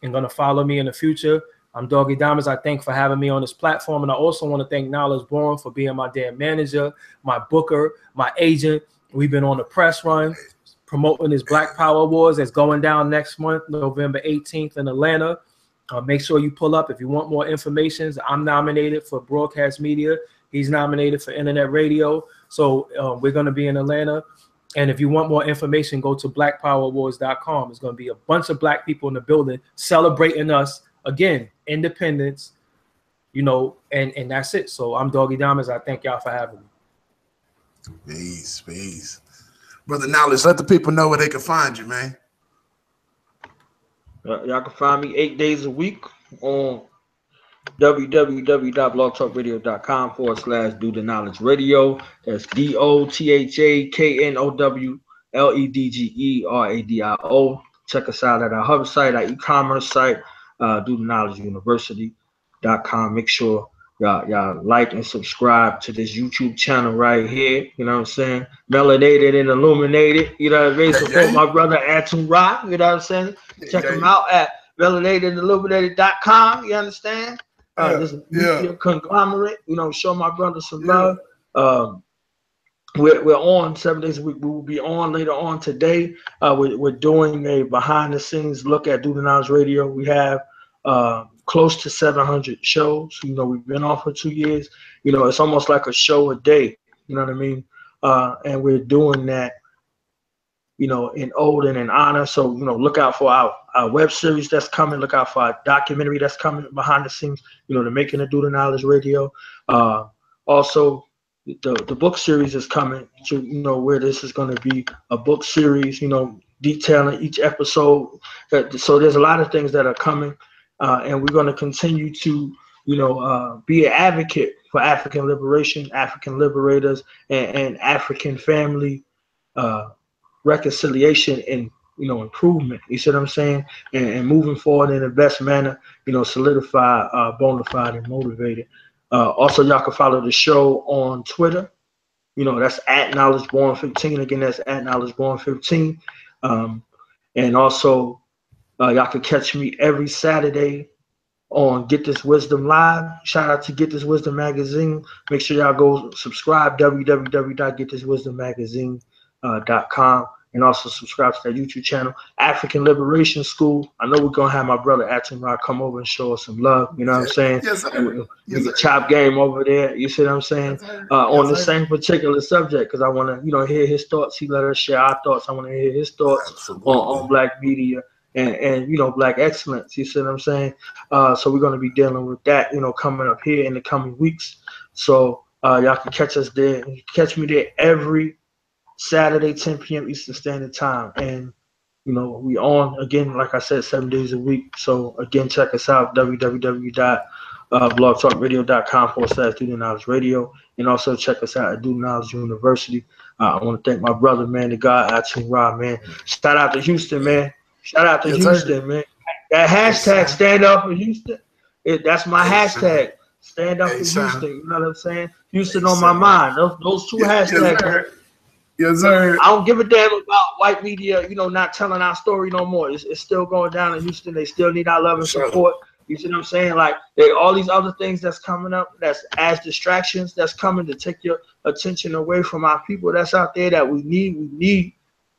and going to follow me in the future. I'm Doggie Diamonds. I thank for having me on this platform. And I also want to thank Knowledge Born for being my damn manager, my booker, my agent. We've been on the press run promoting this Black Power Awards that's going down next month, November 18th in Atlanta. Make sure you pull up if you want more information. I'm nominated for broadcast media. He's nominated for internet radio. So we're going to be in Atlanta. And if you want more information, go to blackpowerawards.com. It's going to be a bunch of black people in the building celebrating us. Again, independence, you know, and that's it. So I'm Doggie Diamonds. I thank y'all for having me. Peace, peace. Brother Knowledge, let the people know where they can find you, man. Y'all can find me 8 days a week on www.blogtalkradio.com/Do the Knowledge Radio. That's DOTHAKNOWLEDGERADIO. Check us out at our hub site, our e-commerce site, DoTheKnowledgeUniversity.com. Make sure y'all like and subscribe to this YouTube channel right here. You know what I'm saying? Melanated and Illuminated. You know what I mean? Support my brother Atum Ra. You know what I'm saying? Check him out at melanatedandilluminated.com. You understand? This media conglomerate. You know, show my brother some love. We're on 7 days a week. We will be on later on today. We're doing a behind the scenes look at Do the Knowledge Radio. We have close to 700 shows. You know, we've been on for 2 years. You know, it's almost like a show a day. You know what I mean? And we're doing that, you know, in ode and in honor. So, you know, look out for our web series that's coming. Look out for our documentary that's coming behind the scenes, you know, the making of Do the Knowledge Radio. Also, the book series is coming to, you know, where this is going to be a book series, you know, detailing each episode. So there's a lot of things that are coming. And we're going to continue to, you know, be an advocate for African liberation, African liberators, and African family reconciliation and, you know, improvement. You see what I'm saying? And moving forward in the best manner, you know, solidified, bona fide, and motivated. Also, y'all can follow the show on Twitter. You know, that's at KnowledgeBorn15. Again, that's at KnowledgeBorn15. And also, y'all can catch me every Saturday on Get This Wisdom Live. Shout out to Get This Wisdom Magazine. Make sure y'all go subscribe, www.getthiswisdommagazine.com. And also subscribe to that YouTube channel, African Liberation School. I know we're going to have my brother Atum Ra come over and show us some love. You know what I'm saying? Yes, sir. Yes, sir. Chop game over there. You see what I'm saying? Yes, on the same particular subject, because I want to, you know, hear his thoughts. He let us share our thoughts. I want to hear his thoughts on Black media and, you know, Black excellence. You see what I'm saying? So we're going to be dealing with that, you know, coming up here in the coming weeks. So y'all can catch us there. You can catch me there every Saturday, 10 p.m. Eastern Standard Time. And, you know, we on, again, like I said, 7 days a week. So, again, check us out, www.blogtalkradio.com/Do the Knowledge Radio. And also check us out at Do the Knowledge University. I want to thank my brother, man, the God, Atum Ra, man. Shout out to Houston, man. Shout out to Houston, man. That hashtag, stand up for Houston, that's my hashtag. Stand up for Houston. You know what I'm saying? Houston on my mind. Those two hashtags, man. Yes, sir. I don't give a damn about white media, you know, not telling our story no more. It's still going down in Houston. They still need our love and support. You see what I'm saying? Like, all these other things that's coming up, that's as distractions, that's coming to take your attention away from our people that's out there that we need. We need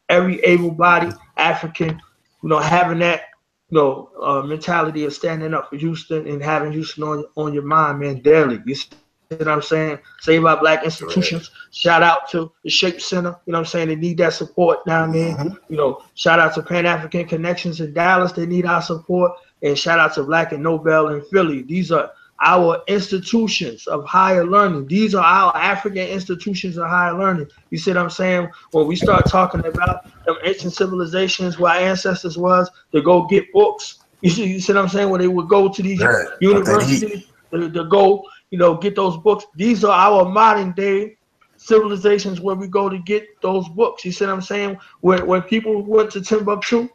every able-bodied African, you know, having that, you know, mentality of standing up for Houston and having Houston on your mind, man, daily. You see what I'm saying? Save our black institutions. Shout out to the Shape Center. You know what I'm saying? They need that support down there. You know, shout out to Pan-African Connections in Dallas. They need our support. And shout out to Black and Nobel in Philly. These are our institutions of higher learning. These are our African institutions of higher learning. You see what I'm saying? When we start talking about them ancient civilizations where our ancestors was to go get books, you see what I'm saying? When they would go to these universities to go, you know, get those books. These are our modern day civilizations where we go to get those books. You see what I'm saying? When people went to Timbuktu,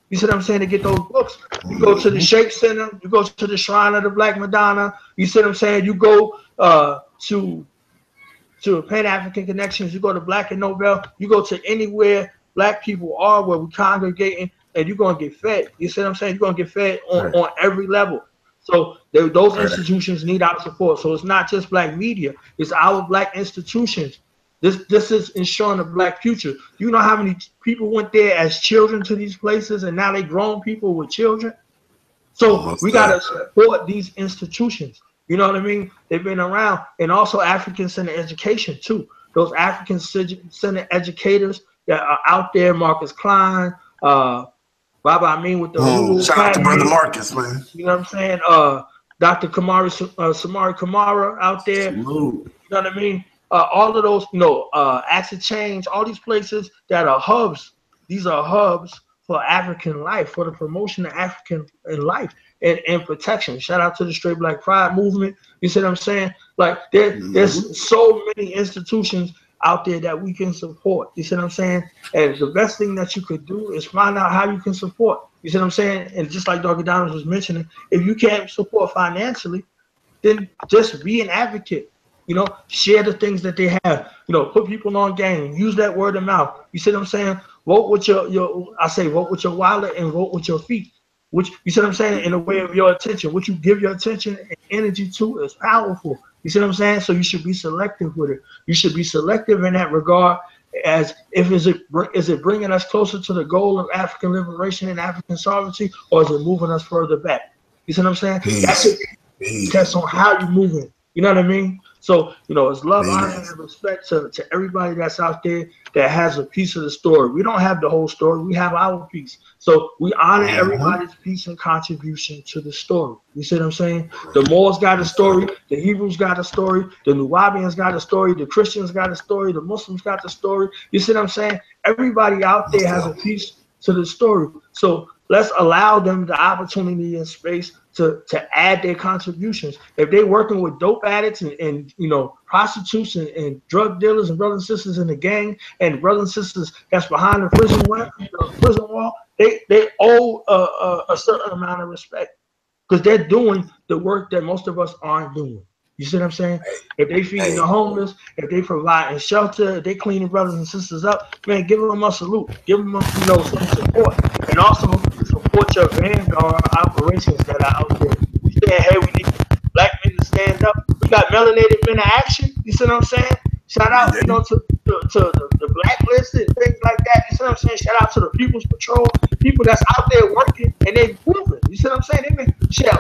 you see what I'm saying, to get those books. You go to the Shape Center, you go to the Shrine of the Black Madonna, you see what I'm saying? You go to Pan-African Connections, you go to Black and Nobel, you go to anywhere black people are where we're congregating, and you're going to get fed. You see what I'm saying? You're going to get fed on every level. So those institutions need our support. So it's not just black media, it's our black institutions. This is ensuring a black future. You know how many people went there as children to these places, and now they grown people with children? So we got to support these institutions. You know what I mean? They've been around. And also African Center education too. Those African Center educators that are out there, Marcus Klein, Baba Amin with the shout out to Brother Marcus, man. You know what I'm saying? Dr. Samari Kamara out there. You know what I mean? All of those, you know, Acts of Change, all these places that are hubs. These are hubs for African life, for the promotion of African life and protection. Shout out to the Straight Black Pride movement. You see what I'm saying? Like there's so many institutions out there that we can support. You see what I'm saying? And the best thing that you could do is find out how you can support. You see what I'm saying? And just like Doggie Diamonds was mentioning, if you can't support financially, then just be an advocate. You know, share the things that they have. You know, put people on game. Use that word of mouth. You see what I'm saying? Vote with vote with your wallet and vote with your feet. Which, you see what I'm saying? In a way of your attention. What you give your attention and energy to is powerful. You see what I'm saying? So you should be selective with it. You should be selective in that regard. As if is it bringing us closer to the goal of African liberation and African sovereignty, or is it moving us further back? You see what I'm saying? That's it. That's on how you're moving. You know what I mean? So, you know, it's love, honor, and respect to everybody that's out there that has a piece of the story. We don't have the whole story. We have our piece. So we honor everybody's piece and contribution to the story. You see what I'm saying? The Moors got a story. The Hebrews got a story. The Nubians got a story. The Christians got a story. The Muslims got the story. You see what I'm saying? Everybody out there has a piece to the story. So let's allow them the opportunity and space to add their contributions. If they're working with dope addicts and you know, prostitutes and drug dealers and brothers and sisters in the gang and brothers and sisters that's behind the prison wall, they owe a certain amount of respect because they're doing the work that most of us aren't doing. You see what I'm saying? If they feeding the homeless, if they providing shelter, if they cleaning brothers and sisters up, man, give them a salute. Give them, you know, some support. And also support your vanguard operations that are out there. We saying, hey, we need black men to stand up. We got melanated men of action. You see what I'm saying? Shout out, you know, to the blacklisted, things like that. You see what I'm saying? Shout out to the People's Patrol, people that's out there working and they moving. You see what I'm saying?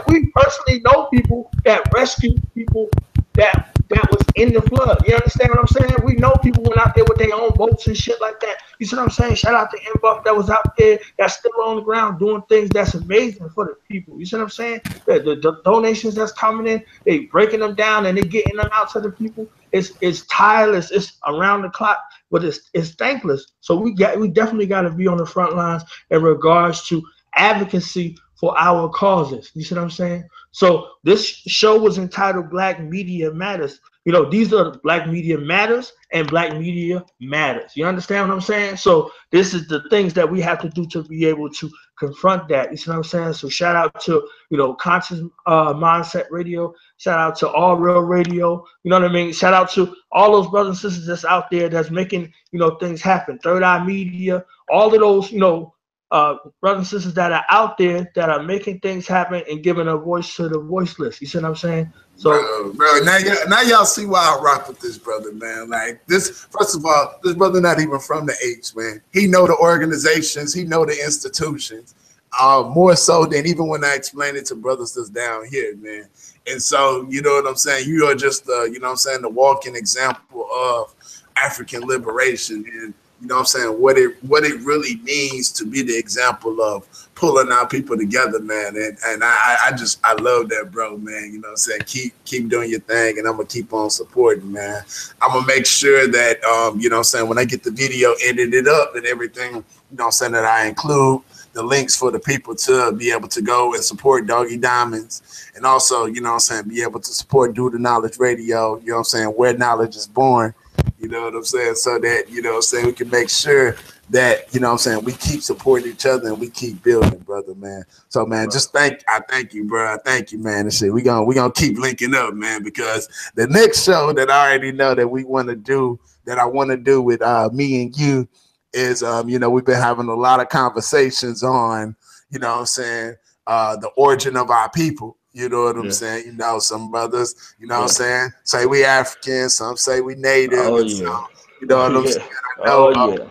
We personally know people that rescued people that was in the flood. You understand what I'm saying? We know people went out there with their own boats and shit like that. You see what I'm saying? Shout out to Mbuck that was out there that's still on the ground doing things that's amazing for the people. You see what I'm saying? The donations that's coming in, they breaking them down and they getting them out to the people. It's tireless. It's around the clock, but it's thankless. So we definitely got to be on the front lines in regards to advocacy for our causes. You see what I'm saying? So this show was entitled Black Media Matters. you know, these are Black Media Matters and Black Media Matters. You understand what I'm saying? So this is the things that we have to do to be able to confront that. You see what I'm saying? So shout out to, you know, Conscious Mindset Radio. Shout out to All Real Radio. You know what I mean? Shout out to all those brothers and sisters that's out there that's making, you know, things happen. Third Eye Media, all of those, you know, brothers and sisters that are out there that are making things happen and giving a voice to the voiceless. You see what I'm saying? So, bro, now y'all see why I rock with this brother, man. Like this, first of all, this brother not even from the H, man. He know the organizations, he know the institutions, more so than even when I explain it to brothers that's down here, man. And so, you know what I'm saying? You are just, you know what I'm saying, the walking example of African liberation, and you know what I'm saying, what it really means to be the example of pulling our people together, man. And I love that, bro, man. You know what I'm saying? Keep doing your thing, and I'm gonna keep on supporting, man. I'm gonna make sure that you know what I'm saying, when I get the video edited up and everything, you know what I'm saying, that I include the links for the people to be able to go and support Doggie Diamonds, and also, you know what I'm saying, be able to support Do the Knowledge Radio, you know what I'm saying, where knowledge is born. You know what I'm saying? So that, you know what I'm saying, we can make sure that, you know what I'm saying, we keep supporting each other and we keep building, brother, man. So, man, just I thank you, bro. I thank you, man. And shit, we gonna keep linking up, man, because the next show that I already know that we want to do, that I want to do with me and you is, you know, we've been having a lot of conversations on, you know what I'm saying, the origin of our people. You know what I'm saying? You know, some brothers, you know what I'm saying, say we African, some say we Native. Oh, and yeah. some, you know what I'm saying? I know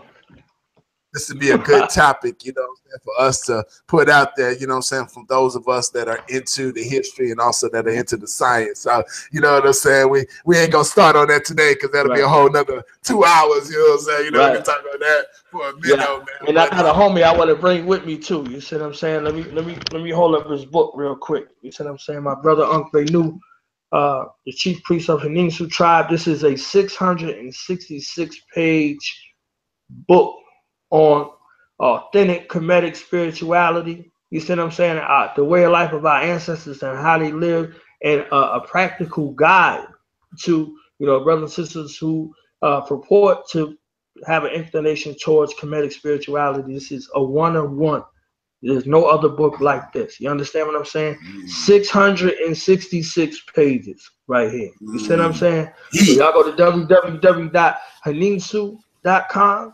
this would be a good topic, you know what I'm saying, for us to put out there, you know what I'm saying, from those of us that are into the history and also that are into the science. So, you know what I'm saying? We ain't going to start on that today because that'll be a whole nother 2 hours, you know what I'm saying? You know, we can talk about that for a minute, man. And I got a homie I want to bring with me too. You see what I'm saying? Let me hold up his book real quick. You see what I'm saying? My brother Uncle Benu, the chief priest of Haninsu tribe. This is a 666-page book on authentic Kemetic spirituality. You see what I'm saying? The way of life of our ancestors and how they lived, and a practical guide to, you know, brothers and sisters who purport to have an inclination towards Kemetic spirituality. This is a one-on-one. There's no other book like this. You understand what I'm saying? 666 pages right here. You see what I'm saying? So y'all go to www.haninsu.com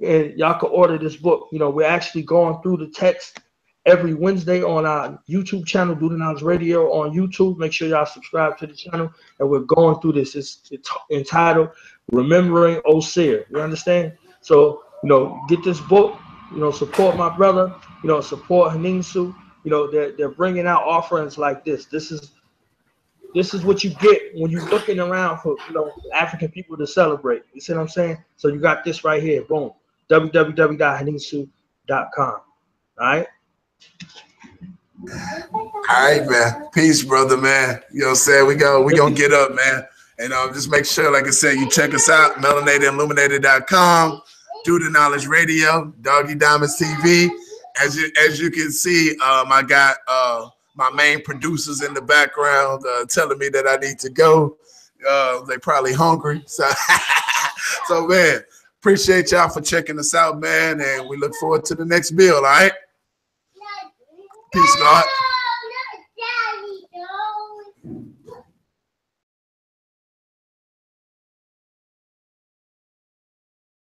and y'all can order this book. You know, we're actually going through the text every Wednesday on our YouTube channel, Do the Knowledge Radio on YouTube. Make sure y'all subscribe to the channel. And we're going through this. It's entitled Remembering Osir. You understand? So, you know, get this book. You know, support my brother. You know, support Haninsu. You know, they're bringing out offerings like this. This is what you get when you're looking around for, you know, African people to celebrate. You see what I'm saying? So you got this right here. Boom. www.haninsu.com. All right. All right, man. Peace, brother, man. You know what I'm saying? We gonna get up, man. And just make sure, like I said, you check us out, Melanated, Illuminated.com, Do the Knowledge Radio, Doggie Diamonds TV. As you can see, I got my main producers in the background telling me that I need to go. They probably hungry. So, so man, appreciate y'all for checking us out, man. And we look forward to the next build, all right? Peace, God.